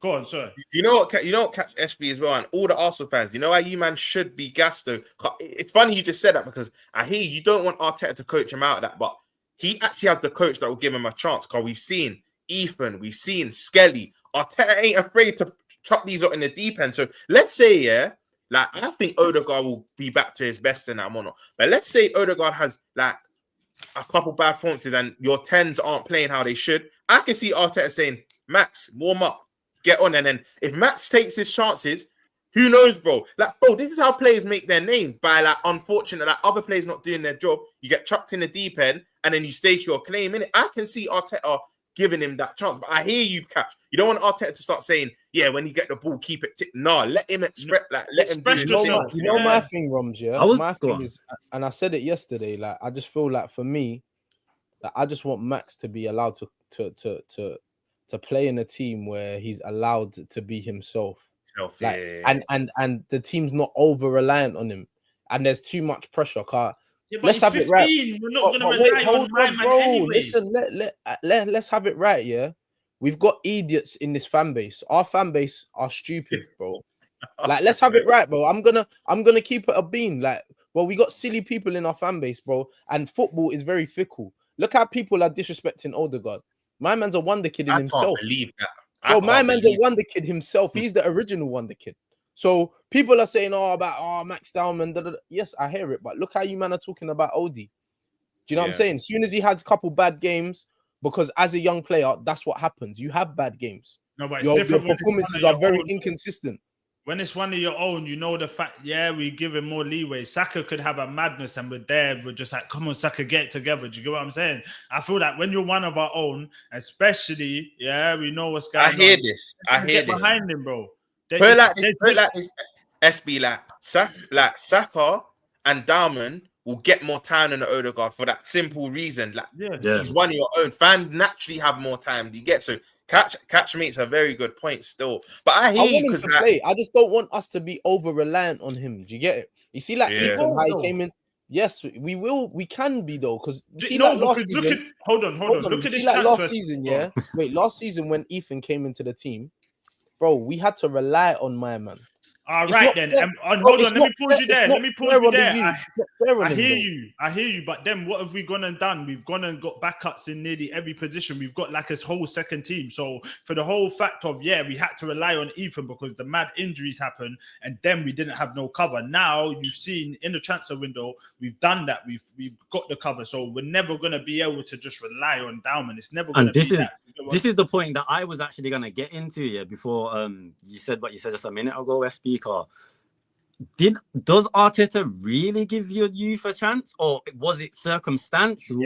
Go on, sorry. You know what catch SB as well, and all the Arsenal fans, you know why you man should be gassed though? It's funny you just said that, because I hear you don't want Arteta to coach him out of that, but he actually has the coach that will give him a chance, because we've seen Ethan, we've seen Skelly. Arteta ain't afraid to chuck these out in the deep end. So let's say, like, I think Odegaard will be back to his best in that mono. But let's say Odegaard has like a couple bad performances and your 10s aren't playing how they should. I can see Arteta saying, Max, warm up. Get on, and then if Max takes his chances, who knows, bro? Like, bro, this is how players make their name, by like, unfortunate, like other players not doing their job. You get chucked in the deep end, and then you stake your claim in it. I can see Arteta giving him that chance, but I hear you, Catch. You don't want Arteta to start saying, "Yeah, when you get the ball, keep it." No, let him express. Like, let him do his thing. You know my thing, Romz. Yeah, my thing is, and I said it yesterday. Like, I just feel like for me, like, I just want Max to be allowed to play in a team where he's allowed to be himself. And the team's not over reliant on him, and there's too much pressure. Let's have 15. It right. We're not gonna rely on my man anyway. Listen, let's have it right. Yeah, we've got idiots in this fan base. Our fan base are stupid, bro. Like, let's have it right, bro. I'm gonna keep it a bean. Like, well, we got silly people in our fan base, bro, and football is very fickle. Look how people are disrespecting Odegaard. My man's a wonder kid in himself. I can't believe that. Bro, my man's a wonder kid himself. He's the original wonder kid. So people are saying, about Max Dowman. Yes, I hear it. But look how you man are talking about Odie. Do you know what I'm saying? As soon as he has a couple bad games, because as a young player, that's what happens. You have bad games. No, but your performances are very inconsistent. When it's one of your own, you know the fact, we give him more leeway. Saka could have a madness and we're just like, come on, Saka, get it together. Do you get what I'm saying? I feel like when you're one of our own, especially, we know what's going on. I hear this. Behind him, bro. Put it like this. SB like Saka and Dowman will get more time than the Odegaard for that simple reason. Like, he's one of your own. Fans naturally have more time. Do you get so? Catch makes a very good point still. But I hear you because I just don't want us to be over reliant on him. Do you get it? You see, like Ethan, how he came in. Yes, we will. We can be though, because last season. Hold on. Look at this last season. Yeah, wait. Last season when Ethan came into the team, bro, we had to rely on my man. All right then. Hold on. Let me pause you there. I hear you. But then what have we gone and done? We've gone and got backups in nearly every position. We've got like a whole second team. So for the whole fact of, we had to rely on Ethan because the mad injuries happened and then we didn't have no cover. Now you've seen in the transfer window, we've done that. We've got the cover. So we're never going to be able to just rely on Dowman. It's never going to be that. This is the point that I was actually going to get into before you said what you said just a minute ago, SB car. Does Arteta really give your youth a chance, or was it circumstantial?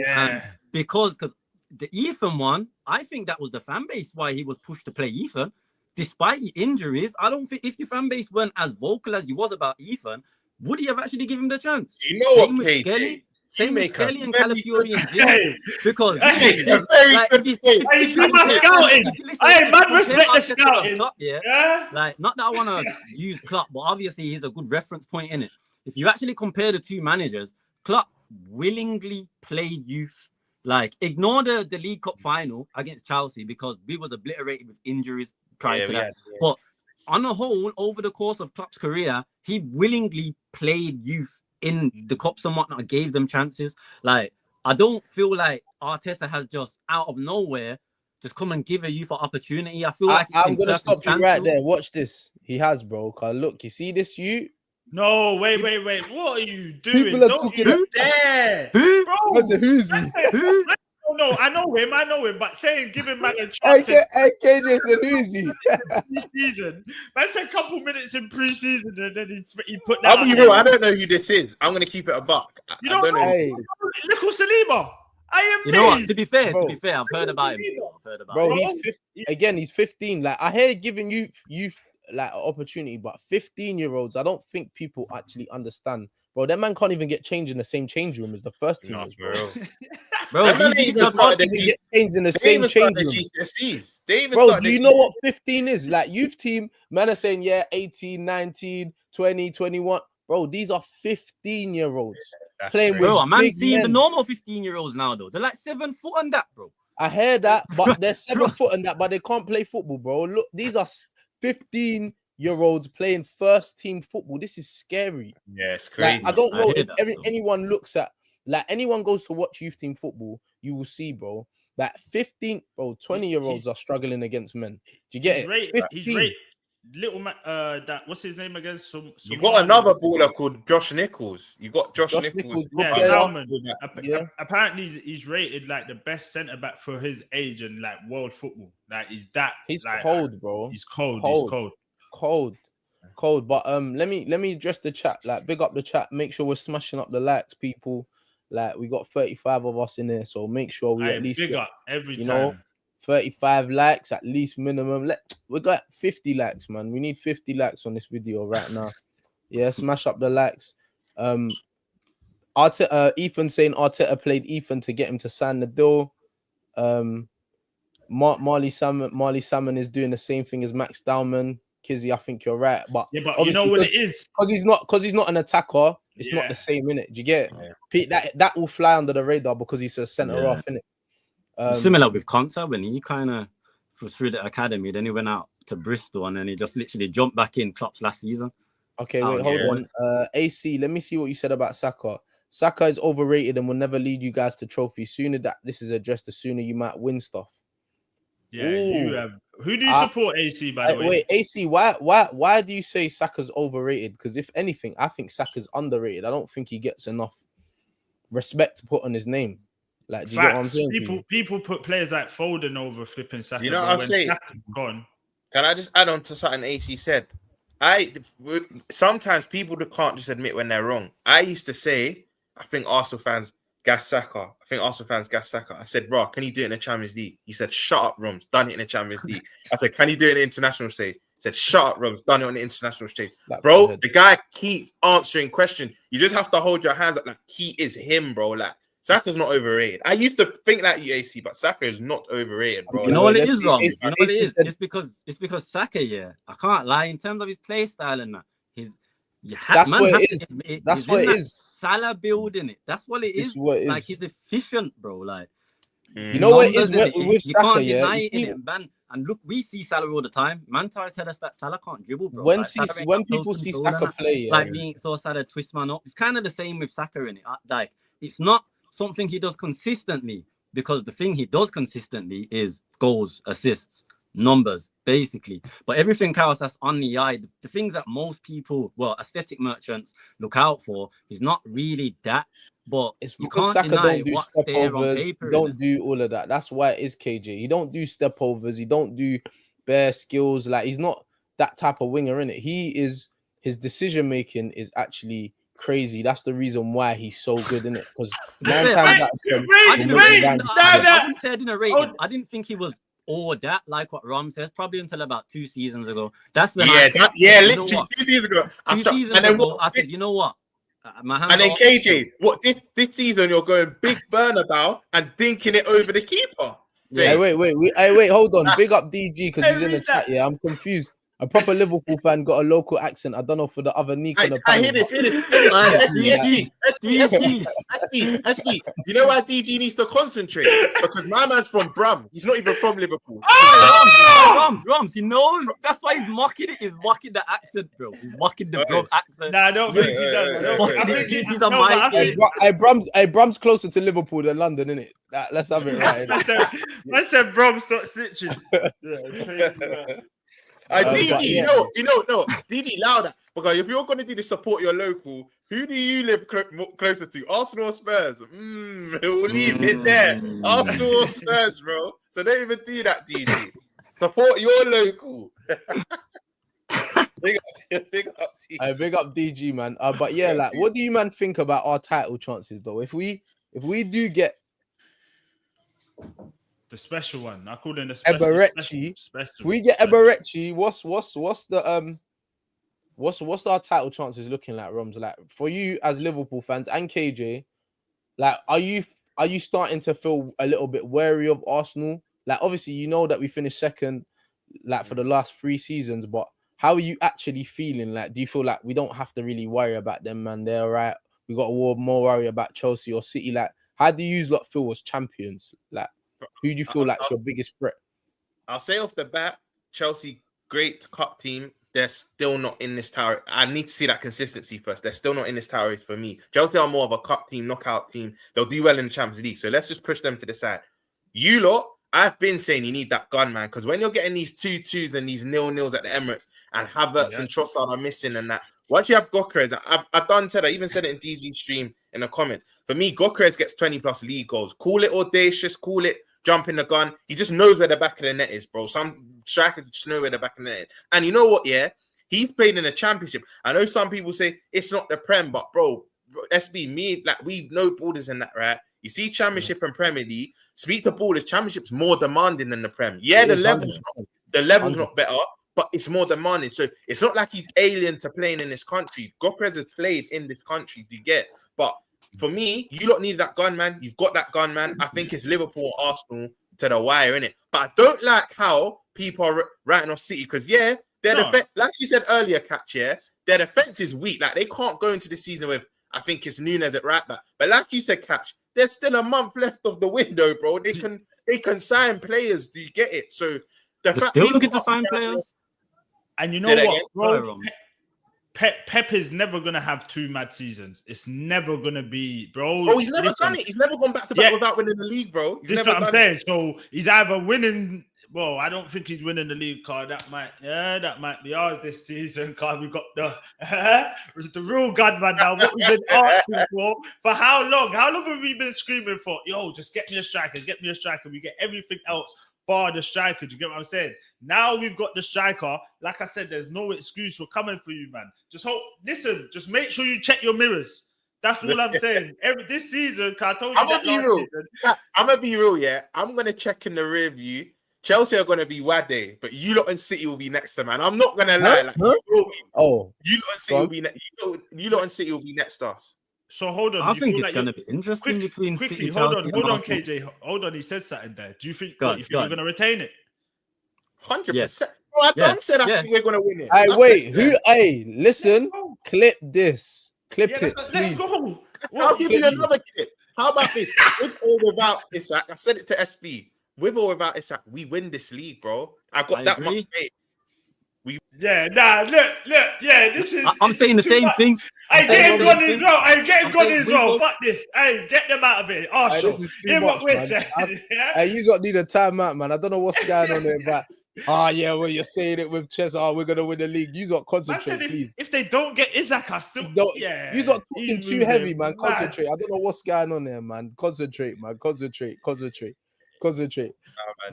Because the Ethan one, I think that was the fan base why he was pushed to play Ethan. Despite the injuries, I don't think if your fan base weren't as vocal as you was about Ethan, would he have actually given him the chance? You know what, KJ? Same with Kelly and Calafiori and Jim, because you see my scouting. Hey, man, respect the scouting. Like, not that I want to use Klopp, but obviously he's a good reference point in it. If you actually compare the two managers, Klopp willingly played youth. Like, ignore the League Cup final against Chelsea because we was obliterated with injuries prior to that. But on the whole, over the course of Klopp's career, he willingly played youth in the cups and whatnot, gave them chances. Like, I don't feel like Arteta has just out of nowhere just come and give a youth an opportunity. I feel like I'm gonna stop you right there. Watch this. He has, bro. Cause look, you see this you. No, wait. What are you doing? People are talking there, bro. Who's he? No, I know him, but saying give him man a chance. KJ said who's he? Pre-season. Man said a couple minutes in pre-season and then he put that. I'll be real, I don't know who this is. I'm gonna keep it a buck. You don't know. Little Saliba. You know what? To be fair, I've heard about him. Bro, he's 15. Like, I hear giving youth like an opportunity, but 15-year-olds, I don't think people actually understand. Bro, that man can't even get changed in the same change room as the first team. Bro, they even started the change in the same change room. GCSEs. Bro, do you know what 15 is? Like, youth team, man are saying, 18, 19, 20, 21. Bro, these are 15-year-olds playing with bro, man seeing the normal 15-year-olds now, though. They're like 7 foot and that, bro. I hear that, but they're 7 foot and that, but they can't play football, bro. Look, these are 15-year-olds playing first team football. This is scary. Yeah, it's crazy. Like, I don't know if anyone looks at, like, anyone goes to watch youth team football, you will see, bro, that 20-year-olds are struggling against men. Do you get it? He's rated. Little man, that what's his name again? You got another baller called Josh Nichols. You got Josh Nichols. Apparently, he's rated like the best centre back for his age and like world football. Like, he's like, cold, bro. He's cold. But let me address the chat. Like, big up the chat. Make sure we're smashing up the likes, people. Like, we got 35 of us in there, so make sure we at least big get, up every time. 35 likes at least minimum. We got 50 likes, man. We need 50 likes on this video right now. Yeah, smash up the likes. Ethan saying Arteta played Ethan to get him to sign the deal. Marley Salmon is doing the same thing as Max Dowman. Kizzy, I think you're right, but you know what it is, because he's not an attacker. It's not the same, innit? Do you get it? That will fly under the radar because he's a centre off, innit? Similar with Konsa when he kind of was through the academy, then he went out to Bristol and then he just literally jumped back in Klopp's last season. Okay, wait, hold on. AC, let me see what you said about Saka. Saka is overrated and will never lead you guys to trophies. Sooner that this is addressed, the sooner you might win stuff. Yeah, you have. Who do you support, AC? By the way, wait, AC. Why do you say Saka's overrated? Because if anything, I think Saka's underrated. I don't think he gets enough respect to put on his name. Like, do you get what I'm saying? People put players like Foden over flipping Saka. You know what I'm saying? Can I just add on to something AC said? Sometimes people can't just admit when they're wrong. I used to say, I think Arsenal fans gas Saka. I said, bro, can he do it in the Champions League? He said, shut up, Romz. Done it in the Champions League. I said, can he do it in the international stage? He Said, shut up, Romz, done it on the international stage. Bro, the guy keeps answering questions. You just have to hold your hands up like he is him, bro. Like, Saka's not overrated. I used to think that UAC, but Saka is not overrated, bro. You know what it is, Rom? You know what it is? It's because Saka, yeah. I can't lie. In terms of his play style and that, that's what it is. That's what it is. Salah building it. That's what it is. Like, he's efficient, bro. Like, you know what it is with Saka, can't deny it, man. And look, we see Salah all the time. Man, try to tell us that Salah can't dribble, bro. When people see Saka play, like being so Salah twist man up. It's kind of the same with Saka in it. Like, it's not something he does consistently, because the thing he does consistently is goals, assists, numbers, basically. But everything else that's on the eye, the things that most people, well, aesthetic merchants look out for, is not really that. But it's because Saka don't do step overs, don't do all of that. That's why it is KJ. He don't do step overs, he don't do bare skills. Like, he's not that type of winger, in it. His decision making is actually crazy. That's the reason why he's so good, in it. Because I didn't think he was all that, like what Rom says, probably until about 2 seasons ago. That's when literally 2 seasons ago. I said, you know what? And then KJ, what this season you're going big burnabout and dinking it over the keeper. Yeah, wait, hold on. Big up DG because he's in the chat. Yeah, I'm confused. A proper Liverpool fan got a local accent. I don't know for the other Nick on the panel. Hear this. SB. You know why DG needs to concentrate? Because my man's from Brum. He's not even from Liverpool. Romz, he knows. That's why he's mocking it. He's mocking the accent, bro. He's mocking the Brum accent. Nah, I don't think he does. He's a mic. Brum's closer to Liverpool than London, innit? Let's have it right. I said Brum stop snitching. DG, no, DG louder. Because if you're going to do the support your local, who do you live closer to? Arsenal or Spurs? We'll leave it there. Arsenal or Spurs, bro. So don't even do that, DG. Support your local. Big up, DG. Big up DG, man. But yeah, like, what do you man think about our title chances though? If we do get the special one, I call it the special. We get Eberechi. What's our title chances looking like, Romz? Like, for you as Liverpool fans and KJ, like, are you starting to feel a little bit wary of Arsenal? Like, obviously, you know that we finished second, like, for the last 3 seasons, but how are you actually feeling? Like, do you feel like we don't have to really worry about them, man? They're all right. We got more worry about Chelsea or City. Like, how do you lot feel as champions? Like, who do you feel like is your biggest threat? I'll say off the bat, Chelsea, great cup team. They're still not in this tower. I need to see that consistency first. They're still not in this tower for me. Chelsea are more of a cup team, knockout team. They'll do well in the Champions League. So let's just push them to the side. You lot, I've been saying you need that gun, man. Because when you're getting these 2-2s and these 0-0s at the Emirates and Havertz and Trossard are missing and that, once you have Gyökeres, I even said it in DG's stream in the comments. For me, Gyökeres gets 20+ league goals. Call it audacious, call it jumping the gun. He just knows where the back of the net is, bro. Some strikers just know where the back of the net is. And you know what, yeah? He's played in the Championship. I know some people say it's not the Prem, but bro, SB, me, like, we've no borders in that, right? You see Championship and Premier League, speak to ballers, Championship's more demanding than the Prem. Yeah, the level's not better, but it's more demanding. So it's not like he's alien to playing in this country. Gyökeres has played in this country, do you get? But for me, you lot need that gun, man. You've got that gun, man. I think it's Liverpool or Arsenal to the wire, innit? But I don't like how people are writing off City because, yeah, their defense, like you said earlier, Catch, yeah, their defense is weak. Like, they can't go into the season with, I think it's Núñez at right back. But like you said, Catch, there's still a month left of the window, bro. They can sign players. Do you get it? So they're still looking to sign players. And you know what, bro? Pep is never gonna have 2 mad seasons. It's never gonna be, bro. Oh, he's never done it. He's never gone back to back without winning the league, bro. This is what I'm saying. So he's either winning. Well, I don't think he's winning the league card. That might be ours this season. Cause we got the real gunman now. What we've been asking for how long? How long have we been screaming for? Yo, just get me a striker. Get me a striker. We get everything else bar the striker. Do you get what I'm saying? Now we've got the striker. Like I said, there's no excuse for coming for you, man. Just make sure you check your mirrors. That's all I'm saying. This season, I told you I'm gonna be real, yeah. I'm gonna check in the rear view Chelsea are gonna be Wade, but you lot and City will be next to man. I'm not gonna lie. Like, you lot and City will be you lot and City will be next to us. So hold on. I think it's gonna be interesting between City, Chelsea. Hold on, KJ. Hold on. He said something there. Do you think you're gonna retain it? 100%. I don't say I think we're gonna win it. Hey, wait. Who? Hey, listen. Clip this. Clip it, please. Let's go. I'll give you another clip. How about this? With or without Isak, I said it to SB. With or without Isak, we win this league, bro. I got that much faith. Look, this is. I'm saying the same thing. I get him gone as well. I get him gone as well. Fuck this. Hey, get them out of it. Arsenal. This is too much, what we're saying. Hey, you got need a timeout, man. I don't know what's going on there, but well, you're saying it with chess. We're gonna win the league. You got concentrate, please. If they don't get Isak, I still you got talking too heavy, man. Concentrate. I don't know what's going on there, man. Concentrate, man. Concentrate.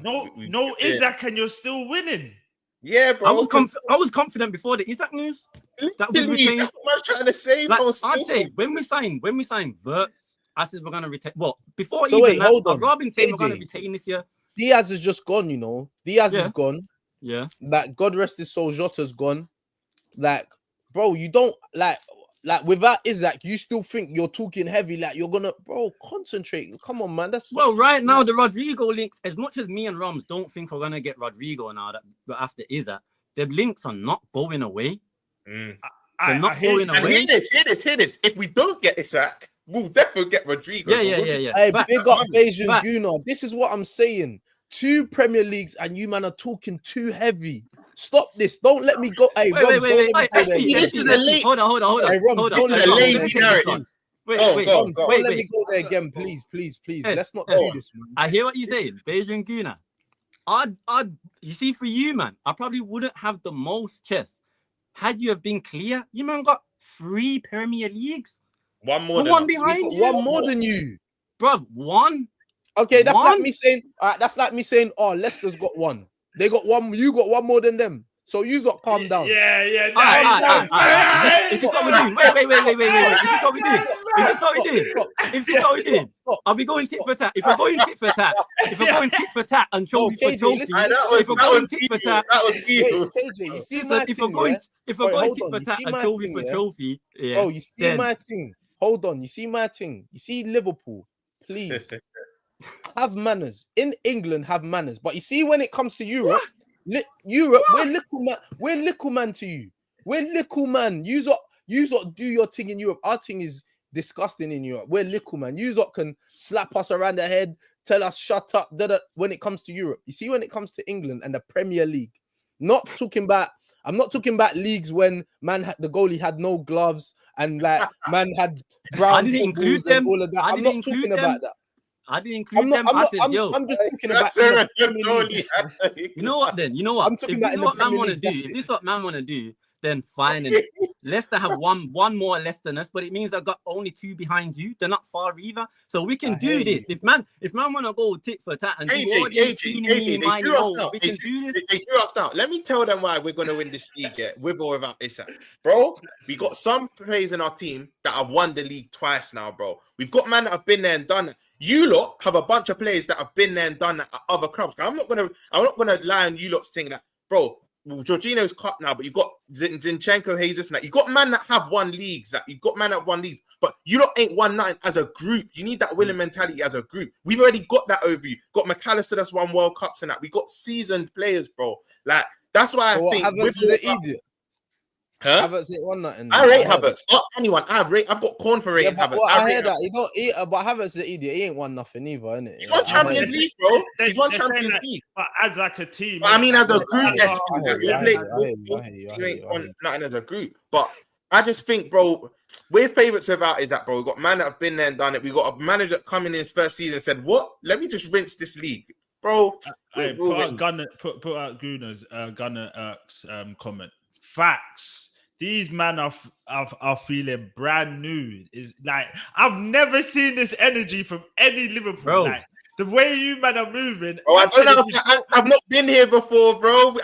No, Isak, and you're still winning. Yeah, bro. I was confident before the Isak news. That was retained. That's what I'm trying to say. Like, I'd say when we signed Writz, I said we're gonna retain. Well, before hold on. I've rather been saying we're gonna retain this year. Diaz is just gone, you know. Diaz is gone. Yeah. Like, God rest his soul, Jota's gone. Like, bro, you don't like without Isak, you still think you're talking heavy. Like, you're gonna, bro, concentrate. Come on, man. Right now the Rodrigo links. As much as me and Romz don't think we're gonna get Rodrigo now that after Isak, the links are not going away. They're not going away. Hear this. If we don't get Isak, we'll definitely get Rodrigo. Yeah. Hey, big up Asian Gooner. This is what I'm saying. 2 Premier Leagues and you man are talking too heavy. Stop this. Don't let me go. Hey, wait. This is a late. Hold on. Hey, this is a lazy narrative. Wait. Let me go there again, please. Let's not do this, man. I hear what you're saying, Asian Gooner. You see, for you, man, I probably wouldn't have the most chess. Had you have been clear, you man got 3 Premier Leagues. One more than behind you. One more than you. Bruv, one. Okay, that's like me saying, oh, Leicester's got 1. They got 1, you got 1 more than them. So you got calm down. Yeah. Is this what we do? Wait. Is this what we do? Are we going tit for tat? If we're going tit for tat and trophy for trophy, if we're going tit for tat, if we're going tit for tat and trophy for trophy, oh, you see my thing. Hold on, you see my thing. You see Liverpool, please have manners. In England, have manners. But you see, when it comes to Europe. We're little man to you. We're little man. You do your thing in Europe. Our thing is disgusting in Europe. We're little man. You can slap us around the head, tell us shut up. When it comes to Europe, you see, when it comes to England and the Premier League, I'm not talking about leagues when the goalie had no gloves and like man had brown. I didn't include them. All of that. I'm not talking about that. I didn't include them. I'm just talking about. You know what? I'm talking about what man want to do. If this is what man want to do, then fine. And Leicester have one more less than us, but it means I've got only 2 behind you. They're not far either, so we can do this. If man want to go tit for tat and do all these we can do this. They drew us out. Let me tell them why we're going to win this league, with or without Isak. Bro, we got some players in our team that have won the league twice now, bro. We've got men that have been there and done it. You lot have a bunch of players that have been there and done that at other clubs. I'm not gonna lie on you lot's thing that, bro. Well, Jorginho's cut now, but you've got Zinchenko, Jesus, and that. You've got men that have won leagues. But you lot ain't won nothing as a group. You need that winning mentality as a group. We've already got that over you. Got McAllister that's won World Cups and that. We got seasoned players, bro. Like, that's why I think Havertz is an idiot. Huh? Havertz ain't won nothing. I rate Havertz. Not anyone. I've got corn for rating Havertz. I heard that. You don't eat, but Havertz is an idiot. He ain't won nothing either, innit? He's won Champions League, bro. He's won Champions League. But as like a team. I mean, as a group, you ain't won nothing as a group. But I just think, bro, we're favourites without Isak, bro. We've got man that have been there and done it. We've got a manager that come in his first season and said, what? Let me just rinse this league. Bro, put out Gooner's Gunner Erk's comment. Facts. These men are feeling brand new. Is like I've never seen this energy from any Liverpool. Bro. Like the way you man are moving. Oh, I don't know. I've not been here before, bro.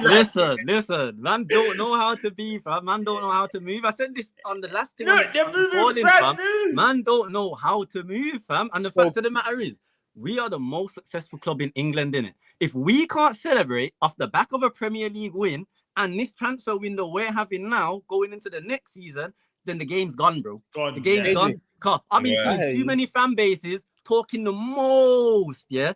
Listen. Man don't know how to be, fam. Man don't know how to move. I said this on the last thing. Look, they're moving brand new. Man don't know how to move, fam. And the fact of the matter is, we are the most successful club in England, innit? If we can't celebrate off the back of a Premier League win and this transfer window we're having now going into the next season, then the game's gone, bro. The game's gone. I've been seeing too many fan bases talking the most, yeah?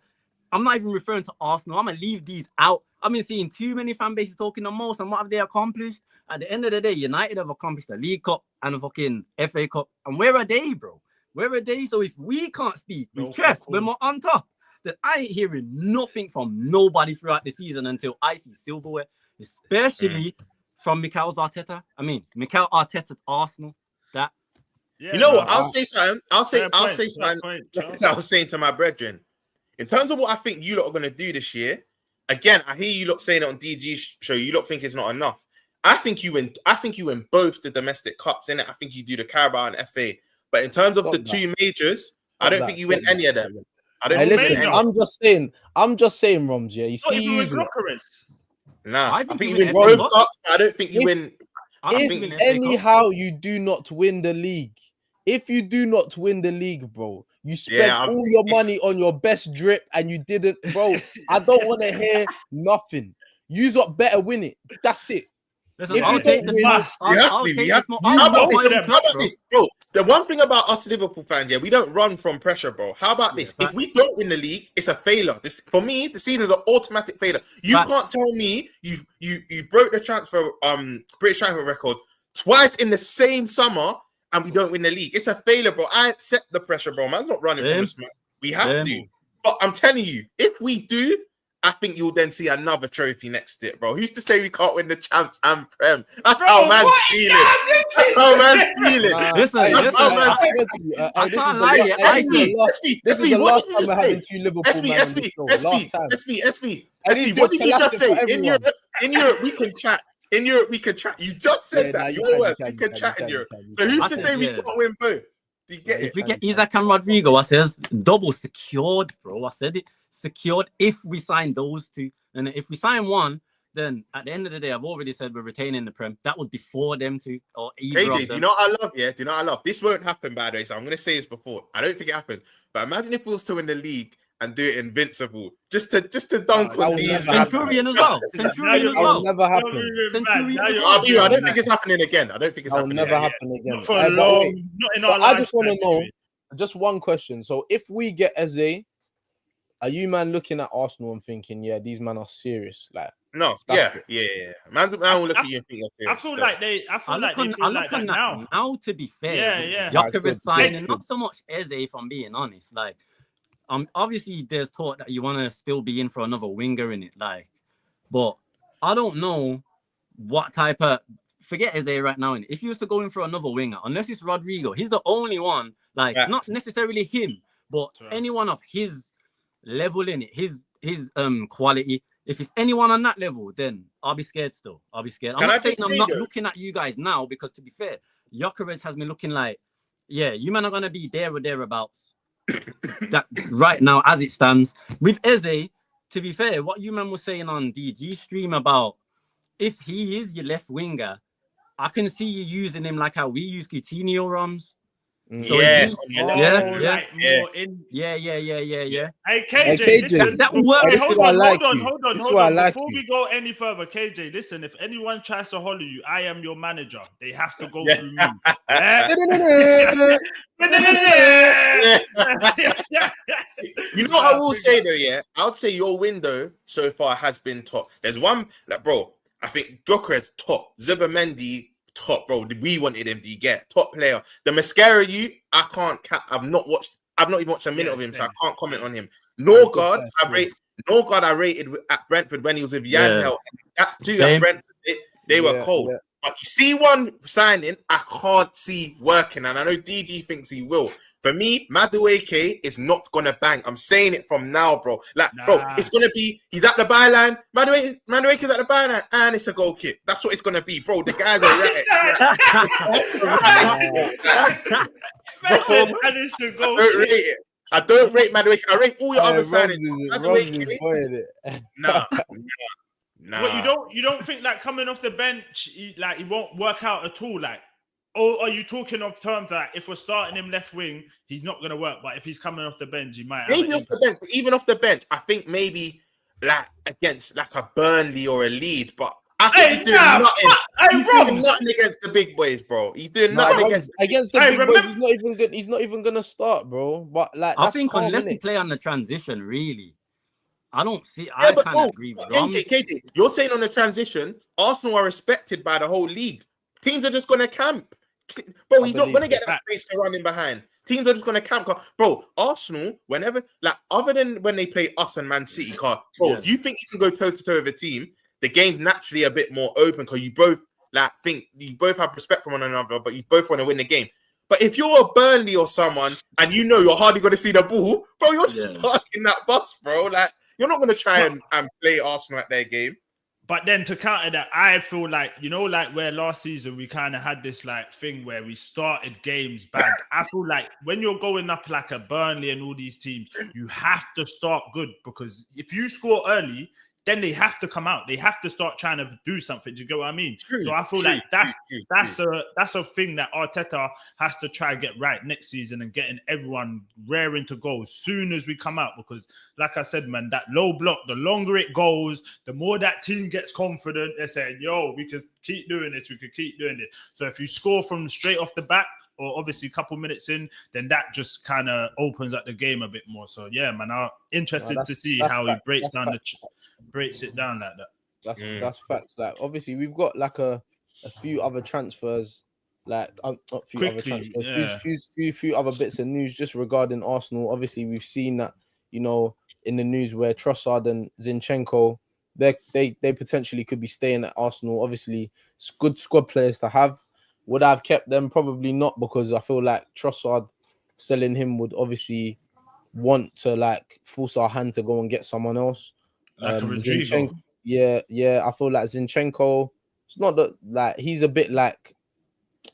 I'm not even referring to Arsenal. I'm going to leave these out. I've been seeing too many fan bases talking the most, and what have they accomplished? At the end of the day, United have accomplished a League Cup and a fucking FA Cup. And where are they, bro? Where are they? So if we can't speak with chest when we're on top, then I ain't hearing nothing from nobody throughout the season until I see silverware, especially from Mikel Arteta's Arsenal. That you know what? I'll say something. I'll say something. I was saying to my brethren, in terms of what I think you lot are going to do this year. Again, I hear you lot saying it on DG's show. You lot think it's not enough. I think you win both the domestic cups, innit? I think you do the Carabao and FA. But in terms of the two majors, I don't think you win any of them. I don't think I'm just saying, Romz, yeah. You see, Nah, I think you win both cups. I don't think you win. If anyhow you do not win the league, bro, you spent all your money on your best drip and you didn't, bro. I don't want to hear nothing. You got better win it. That's it. Listen, I'll take this match. How about this, bro? The one thing about us Liverpool fans, yeah, we don't run from pressure, bro. How about this? If we don't win the league, it's a failure. This, for me, the season is an automatic failure. You can't tell me you broke the British transfer record twice in the same summer and we don't win the league. It's a failure, bro. I accept the pressure, bro. Man's not running from this, man. We have to. But I'm telling you, if we do, I think you'll then see another trophy next to it, bro. Who's to say we can't win the champs and prem? That's how man's feeling. That's how man's feeling. I can't lie. This is the last time we're having two Liverpool man. SB. What did you just say? In Europe, we can chat. In Europe, we can chat. You just said that. Your words. We can chat in Europe. So who's to say we can't win both? Do you get it? If we get Isak and Rodrigo, I says double secured, bro. I said it. Secured if we sign those two. And if we sign one, then at the end of the day, I've already said we're retaining the Prem. That was before them two. Or either KJ, of them. do you know what I love? Yeah, do you know what I love? This won't happen, by the way, so I'm going to say this before. I don't think it happens. But imagine if we was to win the league and do it invincible. Just to dunk on these. Centurion as well. Centurion as well. Never happen. I don't think it's happening again. I don't think it's happening never happen again. Not for long. Not in our life. I just want to know, just one question. So if we get Eze, are you man looking at Arsenal and thinking, yeah, these men are serious? Like, no, yeah. Man will look at you and think I feel like they feel like that now. Now, to be fair, yeah. Gyökeres signing, not so much Eze, if I'm being honest. Like, obviously there's talk that you want to still be in for another winger in it, like, but I don't know what type of. Forget Eze right now. If you was to go in for another winger, unless it's Rodrigo, he's the only one. Like, not necessarily him, but anyone of his level in it, his quality. If it's anyone on that level, then I'll be scared still. I'm not saying I'm not looking at you guys now, because to be fair, Gyökeres has been looking like, yeah, you men are gonna be there or thereabouts. That right now, as it stands, with Eze, to be fair, what you man was saying on DG stream about if he is your left winger, I can see you using him like how we use Coutinho, Romz. So yeah. Hey, KJ, that works. Hold on. Before we go any further, KJ, listen, if anyone tries to holler you, I am your manager. They have to go through me. You know what I will say though, yeah? I would say your window so far has been top. There's one, like, bro, I think Gyökeres top, Zubimendi top, bro. We wanted him to get top player. The mascara, I can't. I've not even watched a minute of him, so I can't comment on him. Norgard, I rated at Brentford when he was with Jan Hell. That too at Brentford, they were cold. Yeah. But you see one signing, I can't see working, and I know DG thinks he will. For me, Madueke is not gonna bang. I'm saying it from now, bro. Bro, it's gonna be. He's at the byline. Madueke's at the byline, and it's a goal kick. That's what it's gonna be, bro. The guys are right. I don't rate Madueke. I rate all your other signings. Nah. What, you don't think that coming off the bench, he won't work out at all, like? Or are you talking of terms that if we're starting him left wing, he's not going to work, but if he's coming off the bench, he might. Maybe off the bench, even off the bench, I think maybe like against like a Burnley or a Leeds, but I think he's doing nothing. He's doing nothing against the big boys, bro. He's doing nothing against the big boys. He's not even good. He's not even gonna start, bro. But like, I think unless he play on the transition, really, I don't see. Yeah, I kind of agree with KJ, you're saying on the transition, Arsenal are respected by the whole league. Teams are just gonna camp. Bro, he's not going to get that space to run in behind. Teams are just going to camp. Bro, Arsenal, whenever, like, other than when they play us and Man City, bro, if you think you can go toe-to-toe with a team, the game's naturally a bit more open because you both, like, think you both have respect for one another, but you both want to win the game. But if you're a Burnley or someone and you know you're hardly going to see the ball, bro, you're just parking that bus, bro. Like, you're not going to try and play Arsenal at their game. But then to counter that, I feel like, you know, like where last season we kind of had this like thing where we started games bad. I feel like when you're going up like a Burnley and all these teams, you have to start good because if you score early, then they have to come out. They have to start trying to do something. Do you get what I mean? So I feel like that's a thing that Arteta has to try and get right next season and getting everyone raring to go as soon as we come out. Because like I said, man, that low block, the longer it goes, the more that team gets confident. They're saying, yo, we can keep doing this. We can keep doing this. So if you score from straight off the back, or obviously a couple minutes in, then that just kind of opens up the game a bit more. So yeah, man, I'm interested to see how he breaks it down like that. That's facts. Like obviously we've got like a few other transfers, like not few quickly, other transfers, few other bits of news just regarding Arsenal. Obviously we've seen that, you know, in the news where Trossard and Zinchenko, they potentially could be staying at Arsenal. Obviously, it's good squad players to have. Would I have kept them? Probably not, because I feel like Trossard selling him would obviously want to like force our hand to go and get someone else. Like a Zinchenko. Yeah. I feel like Zinchenko, it's not that like he's a bit like,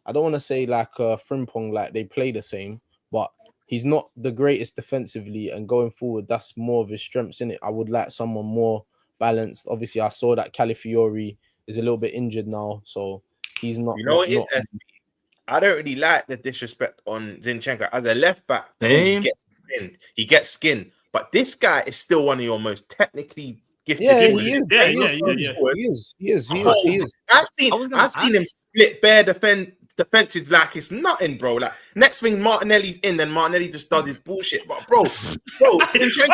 I don't want to say like Frimpong, like they play the same, but he's not the greatest defensively, and going forward, that's more of his strengths in it. I would like someone more balanced. Obviously, I saw that Calafiori is a little bit injured now, so he's not. You know what it is? I don't really like the disrespect on Zinchenko as a left back. He gets skinned, but this guy is still one of your most technically gifted. Yeah, he is. He is. I've seen him split bare defenses like it's nothing, bro. Like next thing Martinelli's in, then Martinelli just does his bullshit. But bro, Zinchenko.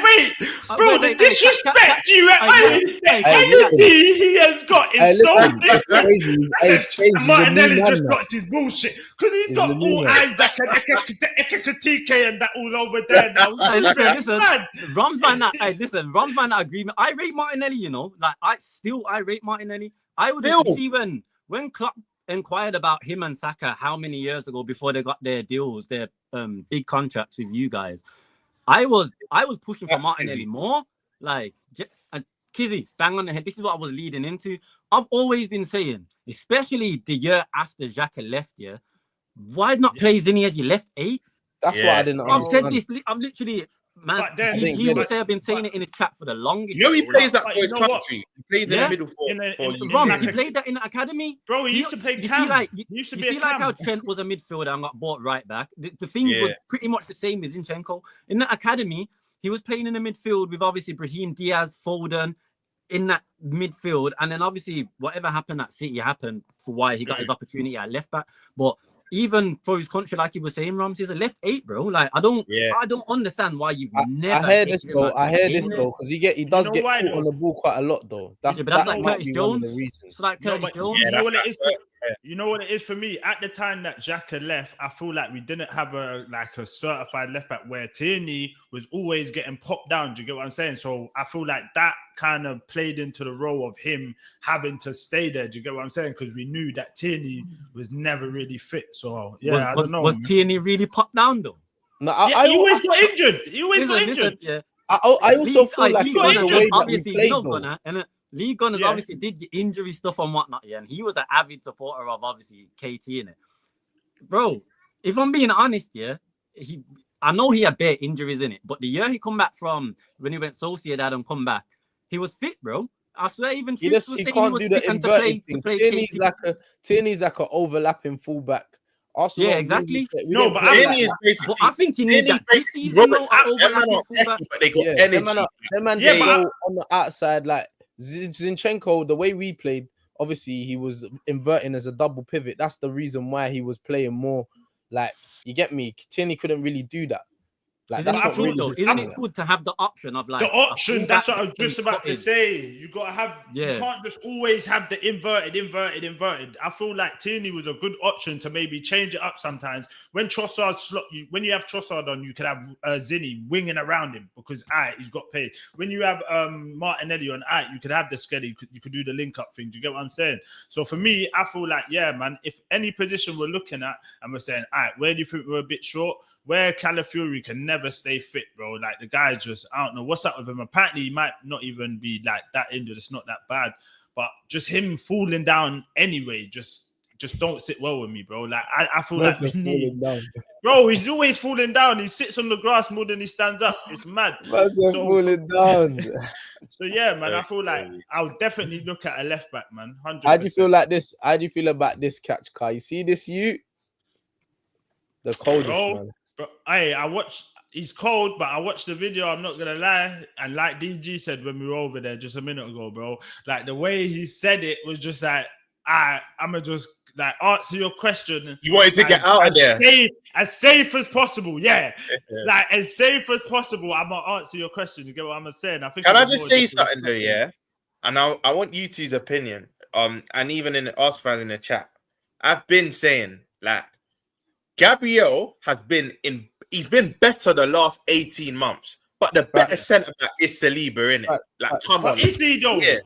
Wait, bro, the disrespect you energy he has got is so different. Martinelli just got his bullshit because he's got all Isak and that all over there now. Listen, Romz might not agree. I rate Martinelli, you know, like I rate Martinelli. I would see when Klopp inquired about him and Saka how many years ago before they got their deals, their big contracts with you guys. I was pushing for Martinelli more. Like, and Kizzy, bang on the head. This is what I was leading into. I've always been saying, especially the year after Xhaka left, why not play Zinni as your left 8? That's why I didn't. I've said this. I've literally. Man, he would say I've been saying it in his chat for the longest. You know he plays that for his country. He plays in the middle for he played that in the academy. Bro, he used to play cam. You see like how Trent was a midfielder and got bought right back. The thing was pretty much the same with Zinchenko. In the academy, he was playing in the midfield with obviously Brahim Diaz, Foden in that midfield. And then obviously whatever happened at City happened for why he got his opportunity at left back. But even for his country, like you were saying, Romz, he's a left 8, bro. Like I don't understand why you've never. I hear this though, because he does get caught on the ball quite a lot though. That's like Curtis Jones. It's like Curtis Jones. You know what it is for me? At the time that Xhaka left, I feel like we didn't have a certified left back where Tierney was always getting popped down. Do you get what I'm saying? So I feel like that kind of played into the role of him having to stay there. Do you get what I'm saying? Because we knew that Tierney was never really fit. So I don't know. Was Tierney really popped down though? No, he always got injured. He always got injured. Yeah. I also feel like obviously Gunner and Lee Gunners obviously did the injury stuff and whatnot, and he was an avid supporter of obviously KT in it. Bro, if I'm being honest, I know he had bare injuries in it, but the year he come back from when he went Sociedad and come back, he was fit, bro. I swear, even he Fuchs was he saying can't was do the fitting inverted to thing. play Tierney's like an overlapping fullback. Arsenal Yeah, exactly. No, but Tierney is basically. But I think you need that this basically season, Robert though, Sapp. Them man overlapping are fullback. techie, but they got Yeah, energy. them man Yeah, they but go on the outside like Zinchenko. The way we played, obviously he was inverting as a double pivot. That's the reason why he was playing more. Like, you get me? Tierney couldn't really do that. Like, Isn't that's it not good really though? his Isn't thing. it good to have the option of like the option? That's what I was that just about to cutted? say. You gotta have. Yeah. You can't just always have the inverted. I feel like Tierney was a good option to maybe change it up sometimes. When Trossard when you have Trossard on, you could have Zinni winging around him because he's got pace. When you have Martinelli on, you could have the Skelly. You could do the link up thing. Do you get what I'm saying? So for me, I feel like, yeah, man. If any position we're looking at and we're saying, where do you think we're a bit short? Where Calafiori can never stay fit, bro. Like, the guy just, I don't know what's up with him. Apparently, he might not even be like that injured. It's not that bad. But just him falling down anyway, just don't sit well with me, bro. Like, I feel like we need... Bro, he's always falling down. He sits on the grass more than he stands up. It's mad. Falling down. So, yeah, man, I feel like I'll definitely look at a left back, man. 100%. How do you feel like this? How do you feel about this catch, Kai? You see this, the coldest, man. Bro, I watched. He's cold, but I watched the video. I'm not gonna lie, and like DG said when we were over there just a minute ago, bro. Like, the way he said it was just like, I'm gonna just like answer your question. You wanted to get out of there as safe as possible, yeah. Like, as safe as possible. I'm gonna answer your question. You get what I'm saying? I think. Can I just say something though, yeah? And I want you two's opinion. And even in the us fans in the chat, I've been saying, like, Gabriel he's been better the last 18 months, but the better centre back is Saliba, innit? Like, come on. Is he though? Yeah.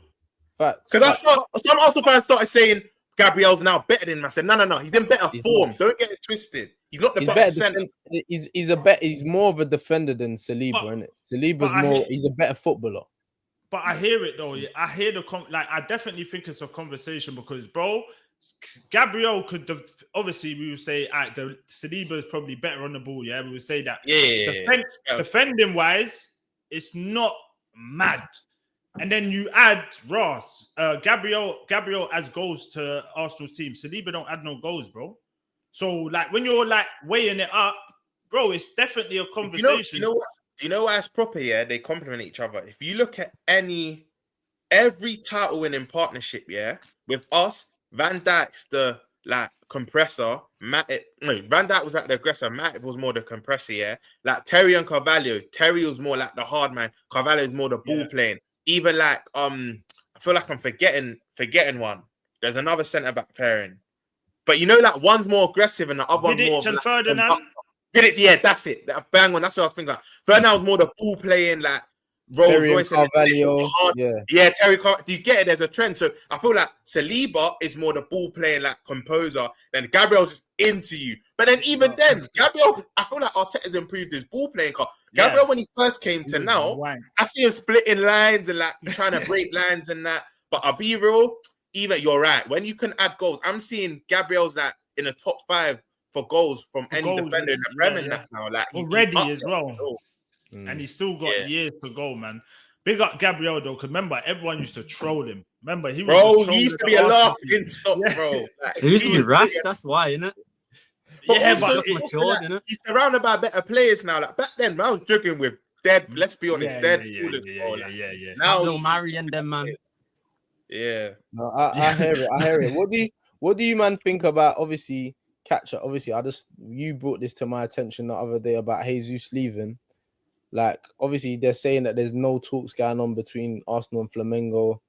Because some Arsenal fans started saying Gabriel's now better than him. I said, no, he's in better form. Don't get it twisted. He's not the better centre. He's more of a defender than Saliba, innit? Saliba's more. He's a better footballer. But I hear it though. I hear I definitely think it's a conversation because, bro, Gabriel could obviously we would say the Saliba is probably better on the ball. Yeah, we would say that. Defending wise, it's not mad. And then you add Ross, Gabriel adds goals to Arsenal's team. Saliba don't add no goals, bro. So like when you're like weighing it up, bro, it's definitely a conversation. You know what? Do you know why it's proper? Yeah, they complement each other. If you look at every title winning partnership, yeah, with us. Van Dijk's the compressor. Van Dijk was like the aggressor. Matt was more the compressor. Yeah, like Terry and Carvalho. Terry was more like the hard man. Carvalho is more the ball playing. Even like I feel like I'm forgetting one. There's another centre back pairing, but you know, like one's more aggressive and the other one more. And Ferdinand. Yeah, that's it. Bang on. That's what I was thinking. Ferdinand was more the ball playing, like Rolls Royce, Carvalho, Terry Carvalho. Do you get it? There's a trend. So I feel like Saliba is more the ball playing, like composer. Then Gabriel's just into you. But then even then, Gabriel, I feel like Arteta's improved his ball playing. Gabriel, when he first came to now, I see him splitting lines and like he's trying to break lines and that. But I'll be real, even you're right. When you can add goals, I'm seeing Gabriel's like in the top 5 for goals from any defender in the Premier now. Like already as well. And he's still got years to go, man. Big up Gabriel though, because remember everyone used to troll him. Remember he used to be a laughing stock, bro. Like, he used to be rash. That's why, innit? But he's surrounded by better players now. Like back then, I was joking with dead. Let's be honest, dead. Now no marrying them, man. Yeah. No, I hear it. What do you man think about obviously catcher? Obviously, you brought this to my attention the other day about Jesus leaving. Like, obviously, they're saying that there's no talks going on between Arsenal and Flamengo.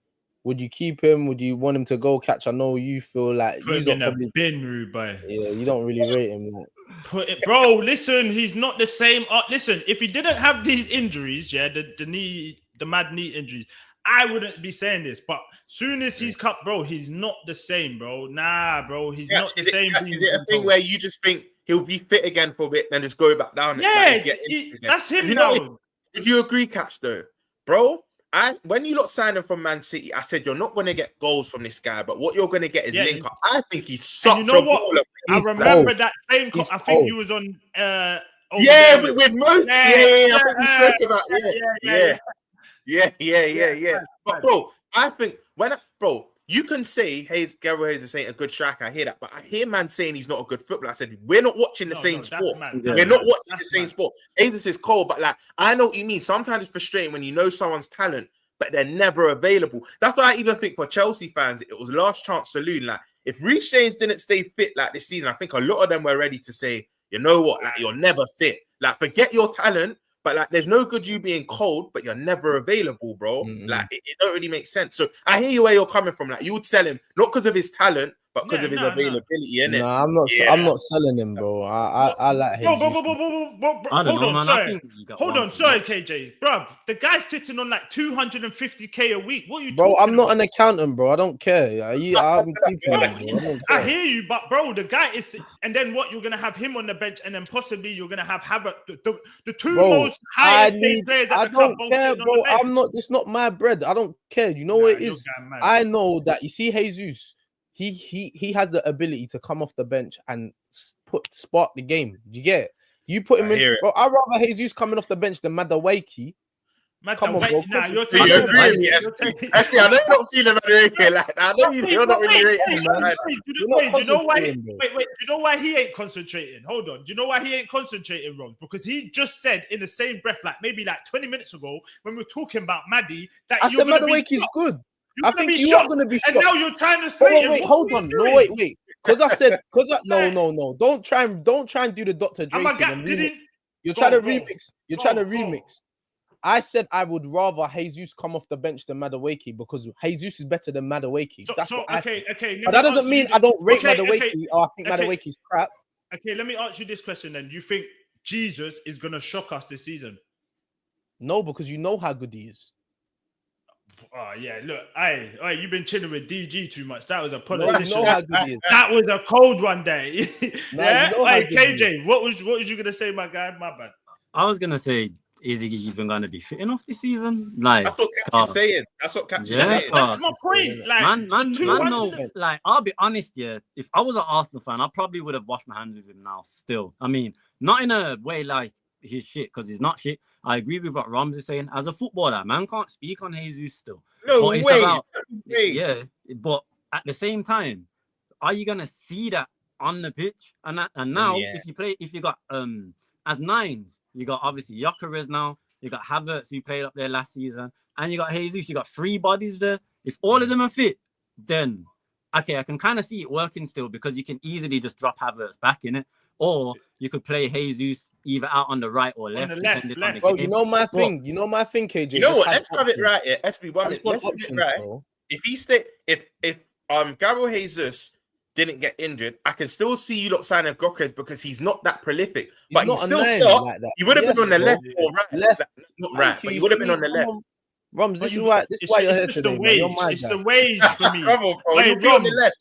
Would you keep him? Would you want him to go? Catch? I know you feel like put him in a bin, Rubai. Yeah, you don't really rate him. Like. Bro, listen, he's not the same. Listen, if he didn't have these injuries, the mad knee injuries, I wouldn't be saying this. But soon as he's cut, bro, he's not the same, bro. Nah, bro, he's not the same. Is it a thing where you just think he'll be fit again for a bit, then just go back down? Yeah, that's him. You know, if you agree, Catch though, bro. When you lot signed him from Man City, I said you're not going to get goals from this guy, but what you're going to get is link up. I think he's such a baller. I remember that same. I think he was on. With Mo. Yeah, I think we spoke about. Yeah. But bro, I think bro, you can say Gabriel Jesus ain't a good striker. I hear that, but I hear man saying he's not a good footballer. I said we're not watching the same sport. We're not watching the same sport. Jesus is cold, but like I know what you mean. Sometimes it's frustrating when you know someone's talent, but they're never available. That's why I even think for Chelsea fans, it was last chance saloon. Like if Reece James didn't stay fit like this season, I think a lot of them were ready to say, you know what, like you're never fit. Like forget your talent. But like, there's no good you being cold, but you're never available, bro. Like, it don't really make sense. So I hear you where you're coming from. Like, you would sell him not because of his talent, but because of his availability, innit? Nah, I'm not selling him, bro. I like him. Hold on, sorry, KJ, bro. The guy's sitting on like 250k a week. What are you, bro? I'm not about? An accountant, bro. I don't care. I hear you, but bro, the guy is, and then what? You're gonna have him on the bench, and then possibly you're gonna have the two most highest paid players at the club. I don't care, bro. I'm not. It's not my bread. I don't care. You know what it is? I know that. You see, Jesus. He has the ability to come off the bench and spark the game. You get it? You put him in, bro. I'd rather Jesus coming off the bench than Madueke. Come on, bro. Nah, you agree with me, SP? I know you're not feeling Madueke like that. I know you're not really rating, man. You know why? Wait. You know why he ain't concentrating? Hold on. Do you know why he ain't concentrating, Ron? Because he just said in the same breath, like maybe like 20 minutes ago, when we were talking about Maddie, that I said Madueke's good. I think you are going to be shocked. And now you're trying to say, wait, hold on. No, wait. Because I said, no. Don't try and do the Dr. Dre thing. You're trying to remix. You're trying to remix. I said I would rather Jesus come off the bench than Madueke because Jesus is better than Madueke. That's okay. But that doesn't mean I don't rate Madueke or I think Madueke's crap. Okay, let me ask you this question then. Do you think Jesus is going to shock us this season? No, because you know how good he is. Oh yeah, look, you've been chilling with DG too much. That was a politician. No, you know how good he is. That was a cold one day. Yeah. You know KJ, what was you gonna say, my guy? My bad. I was gonna say, is he even gonna be fitting off this season? Like that's what Catch is saying. That's what Catch is saying. That's my point. Like, man, no. Like, I'll be honest, yeah. If I was an Arsenal fan, I probably would have washed my hands with him now. Still, I mean, not in a way like he's shit because he's not shit. I agree with what Romz is saying. As a footballer, man can't speak on Jesus still. No way. Yeah, but at the same time, are you gonna see that on the pitch? And now, if you got as nines, you got obviously Gyökeres now. You got Havertz who played up there last season, and you got Jesus. You got three bodies there. If all of them are fit, then okay, I can kind of see it working still because you can easily just drop Havertz back in it. Or you could play Jesus either out on the right or left. Bro, you know my thing, KJ. You know what? Let's have it right here. SB1. Let's have it right. Bro. If Gabriel Jesus didn't get injured, I can still see you lot signing Gyökeres because he's not that prolific. But he still starts. Like he would have been on the left or right. Not right, but he would have been on the left. Romz, this is why you're here today. It's the wage for me. Come on, bro. You'll be on the left.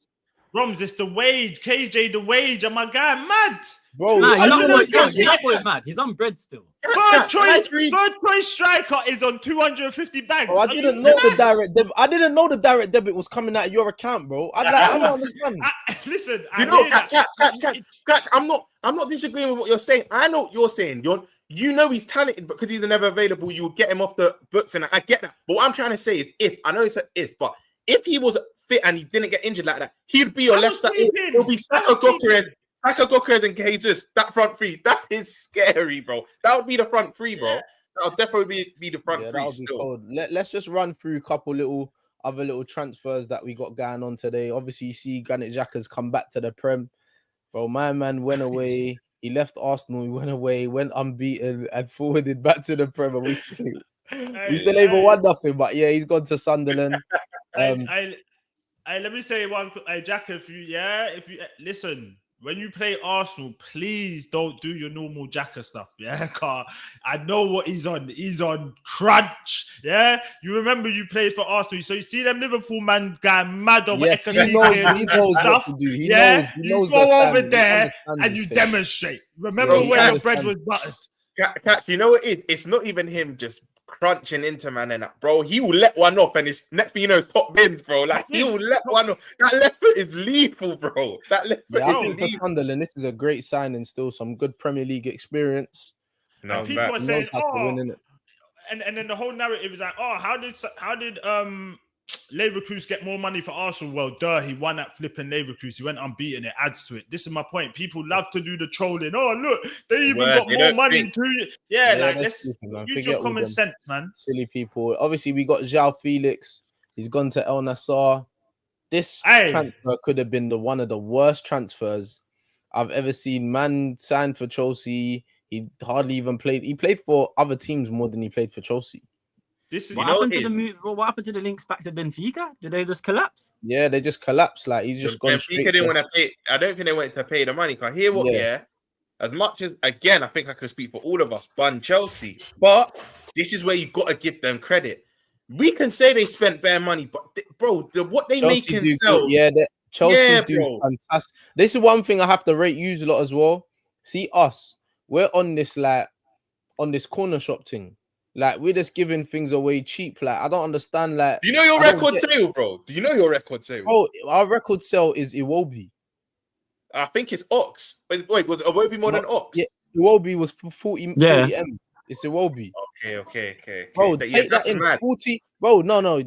Romz, it's the wage. KJ, the wage. And my guy, mad. Bro, he's mad. He's on bread still. Third choice striker is on 250 bags. Bro, I didn't know the direct debit. I didn't know the direct debit was coming out of your account, bro. I don't understand. Listen, Catch. I'm not disagreeing with what you're saying. I know what you're saying. You know he's talented, but because he's never available, you will get him off the books, and I get that. But what I'm trying to say is, but if he was fit and he didn't get injured like that, he'd be your left side. It'll be Saka, Gyökeres, and Jesus. That front three, that is scary, bro. That would be the front three, bro. That would definitely be the front three. Still, let's just run through a couple other little transfers that we got going on today. Obviously, you see Granit Xhaka's come back to the Prem, bro. My man went away. He left Arsenal. He went away, went unbeaten, and forwarded back to the Prem. And we still even won nothing. But yeah, he's gone to Sunderland. Let me say one, Jack. If you listen, when you play Arsenal, please don't do your normal Jacker stuff. Yeah, car. I know what he's on. He's on crunch. Yeah, you remember you played for Arsenal, so you see them Liverpool man guy mad over economic stuff. He knows go over there and you demonstrate. Remember where your bread was buttered. Catch, you know what it is? It's not even him just crunching into man and that, bro. He will let one off, and it's next thing you know, it's top bins, bro. Like he will let one off. That left foot is lethal, bro. That left foot is lethal. Sunderland, this is a great signing. Still some good Premier League experience. No, people are saying, and then the whole narrative is like, how did Leverkusen get more money for Arsenal. Well, duh, he won at flipping Leverkusen. He went unbeaten. It adds to it. This is my point. People love to do the trolling. Oh, look, they even got more money to it. Yeah, like, let's use your common sense, man. Silly people. Obviously, we got João Felix. He's gone to El Nassr. This transfer could have been one of the worst transfers I've ever seen. Man signed for Chelsea. He hardly even played. He played for other teams more than he played for Chelsea. What happened to the links back to Benfica? Did they just collapse? Yeah, they just collapsed. Like, he's just gone straight. Benfica didn't want to pay. I don't think they wanted to pay the money. Cause hear what? Yeah. As much as, again, I think I could speak for all of us. Bun Chelsea, but this is where you've got to give them credit. We can say they spent bare money, but bro, what they Chelsea make in sales, Chelsea do fantastic. This is one thing I have to rate you a lot as well. See us, we're on this corner shop thing. Like, we're just giving things away cheap. Like, I don't understand. Like, do you know your record sale, bro? Do you know your record sale? Oh, our record sale is Iwobi. I think it's Ox. Wait, was Iwobi more than Ox? Yeah, Iwobi was 40 M. It's Iwobi. Okay. Bro, take that in. Mad. 40. Bro, no,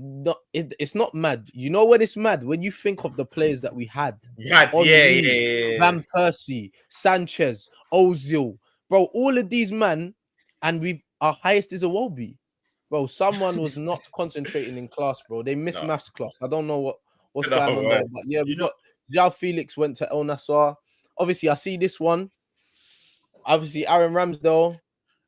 it's not mad. You know when it's mad? When you think of the players that we had. Yeah. Van Persie, Sanchez, Ozil. Bro, all of these men, and our highest is Iwobi. Bro, someone was not concentrating in class, bro. They missed maths class. I don't know what's going on there. But yeah, we got João Felix went to El Nassr. Obviously, I see this one. Obviously, Aaron Ramsdale.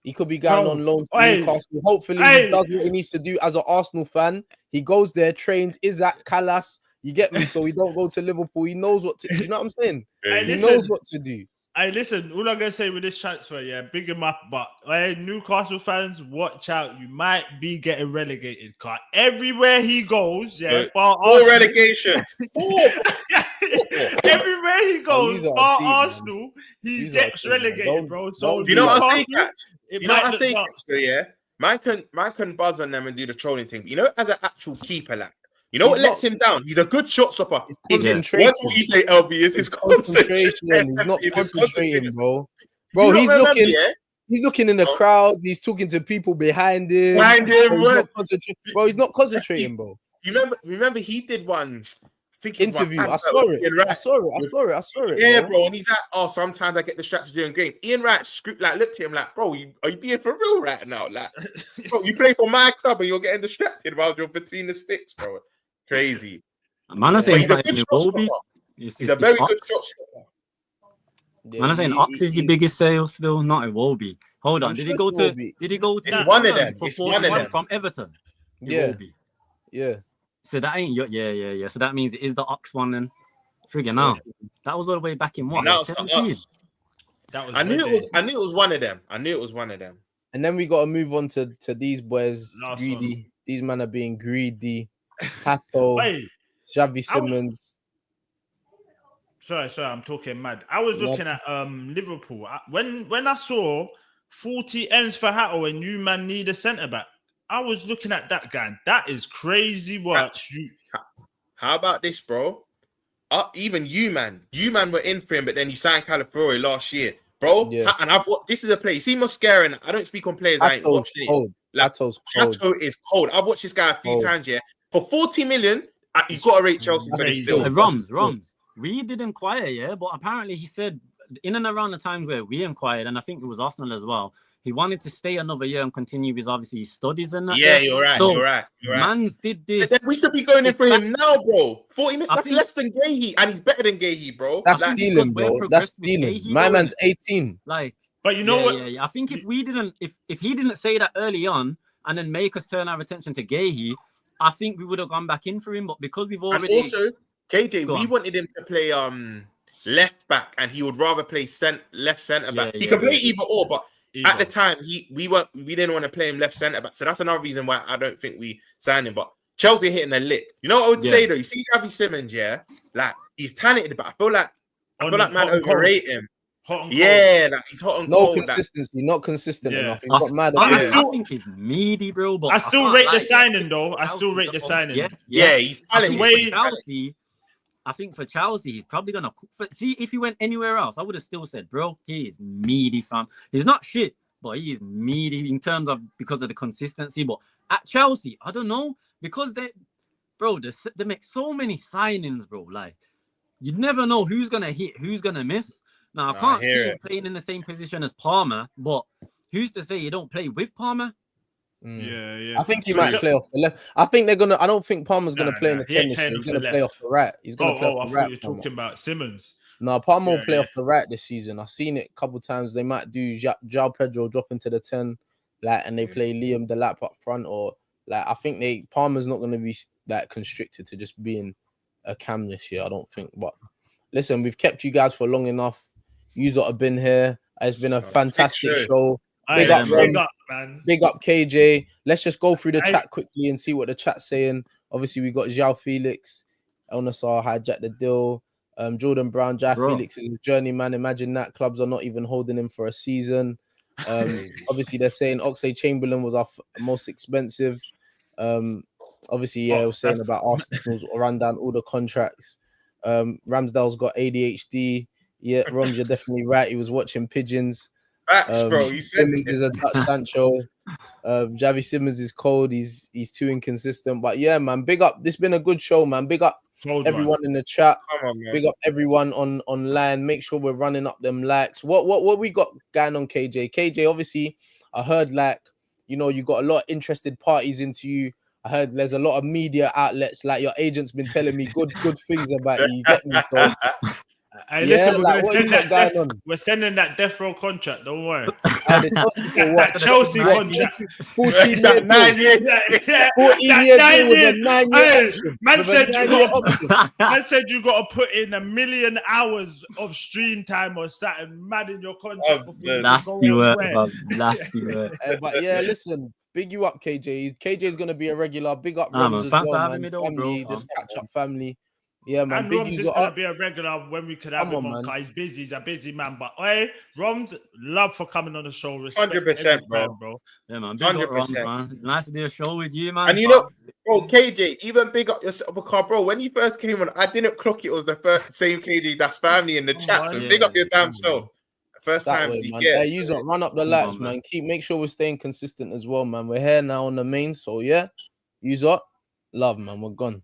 He could be going on loan to Newcastle. Hopefully, he does what he needs to do as an Arsenal fan. He goes there, trains Isak Kalas. You get me? So he don't go to Liverpool. He knows what to do. You know what I'm saying? He knows what to do. Hey, listen, all I'm going to say with this transfer, big him up. But Newcastle fans, watch out. You might be getting relegated. Because everywhere he goes, bar Arsenal. Relegation. Everywhere he goes, bar Arsenal, he gets relegated, bro. So do you know what I say, Catch? You know what I say, Catch, Man can buzz on them and do the trolling thing. But you know, as an actual keeper, like, you know what lets him down? He's a good shot stopper. What's what you say, LB? Is his concentration. He's not concentrating, bro. Bro, he's looking in the crowd. He's talking to people behind him. He's not concentrating, bro. You remember he did one interview. I saw it. Yeah, bro. And he's like, sometimes I get distracted during game. Ian Wright looked at him like, bro, are you being for real right now? Like, bro, you play for my club and you're getting distracted while you're between the sticks, bro. Crazy. Man, he's a good shot stopper. He's a very good shot stopper. Man, I'm saying Ox is the biggest sale still, not Iwobi. Hold on, did he go to? It's one of them. It's one of them from Everton. Iwobi. Yeah. So that ain't yeah. So that means it is the Ox one then. Friggin' now. That was all the way back in what? I knew it was one of them. And then we got to move on to these boys. Greedy. These men are being greedy. Hato, Xavi Simons. Sorry, I'm talking mad. I was looking at Liverpool. When I saw 40 M's for Hato and you man need a centre back, I was looking at that guy. That is crazy work. How about this, bro? Even you man were in for him, but then you signed Calafiori last year, bro. Yeah. And this is a play. You see Mosquera, I don't speak on players. I ain't watched it. Hato is cold. I've watched this guy a few times. Yeah, for 40 million, you've got to rate Chelsea for this still. Romz. We did inquire, but apparently he said in and around the time where we inquired, and I think it was Arsenal as well. He wanted to stay another year and continue his obviously studies and that. Yeah, you're right. Mans did this. We should be going in for him now, bro. 40 minutes. That's less than Gahey, and he's better than Gahey, bro. That's stealing, bro. That's stealing. My man's 18. But you know what? Yeah. I think if he didn't say that early on and then make us turn our attention to Gahey, I think we would have gone back in for him. But because we've already also KJ, we wanted him to play left back, and he would rather play left centre back. He can play either or, but at the time, we didn't want to play him left centre back, so that's another reason why I don't think we signed him. But Chelsea hitting a lick. You know what I would say though? You see Xavi Simons, like he's talented, but I feel like man overrate him. He's hot and cold. Consistency, not consistent enough. He's got mad. I think he's meaty, bro. But I still rate the signing though. I still rate the signing. Yeah, he's talented. I think for Chelsea, he's probably gonna cook. See, if he went anywhere else, I would have still said, bro, he is meaty, fam. He's not shit, but he is meaty in terms of because of the consistency. But at Chelsea, I don't know, because bro, they make so many signings, bro. Like, you never know who's gonna hit, who's gonna miss. Now, I can't see him playing in the same position as Palmer, but who's to say you don't play with Palmer? Yeah. I think he might play off the left. I think they're gonna. I don't think Palmer's gonna play in the 10 this year. He's gonna play off the right. He's gonna play off the right. I thought you were talking about Simmons. No, Palmer will play off the right this season. I've seen it a couple times. They might do João Pedro drop into the 10, like, and they play Liam Delap up front, or like I think Palmer's not gonna be that constricted to just being a cam this year. I don't think. But listen, we've kept you guys for long enough. You lot have been here. It's been a fantastic show. Big up, man. Big up, KJ. Let's just go through the chat quickly and see what the chat's saying. Obviously, we got João Felix, El Nassar, Hijack the Deal, Jordan Brown, Felix is a journeyman. Imagine that clubs are not even holding him for a season. Obviously, they're saying Oxlade-Chamberlain was our most expensive. Obviously, I was saying about Arsenal's run down all the contracts. Ramsdale's got ADHD. Yeah, Romz, you're definitely right. He was watching pigeons. Bro, he said Simmons is a Dutch Sancho. Javi Simmons is cold. He's too inconsistent. But yeah, man, big up. This has been a good show, man. Big up everyone in the chat. Come on, man. Big up everyone online. Make sure we're running up them likes. What we got going on, KJ? KJ, obviously, I heard you got a lot of interested parties into you. I heard there's a lot of media outlets, like your agent's been telling me good things about you. You get me? So, hey, listen, we're sending that death row contract. Don't worry. That Chelsea contract. 14 years. 9 years. 14 years with a 9 year option. Man said you got to put in 1 million hours of stream time or something mad in your contract. Nasty work. But yeah, listen. Big you up, KJ. KJ's gonna be a regular. Big up, Romz as well, man. Having me though, family, bro. this catch up family. Yeah, man. And Big Romz is gonna be a regular when we could have him on. He's busy. He's a busy man. But hey, Romz, love for coming on the show. 100%, bro. Yeah, man. Big 100%. Romz, man. Nice to do a show with you, man. And you know, bro, KJ, even big up yourself because, bro, when you first came on, I didn't clock it was the first same KJ that's family in the chat. So big up your damn self. First time, hey, use up, run up the lights, man. Make sure we're staying consistent as well, man. We're here now on the main, so yeah, use up, love, man. We're gone.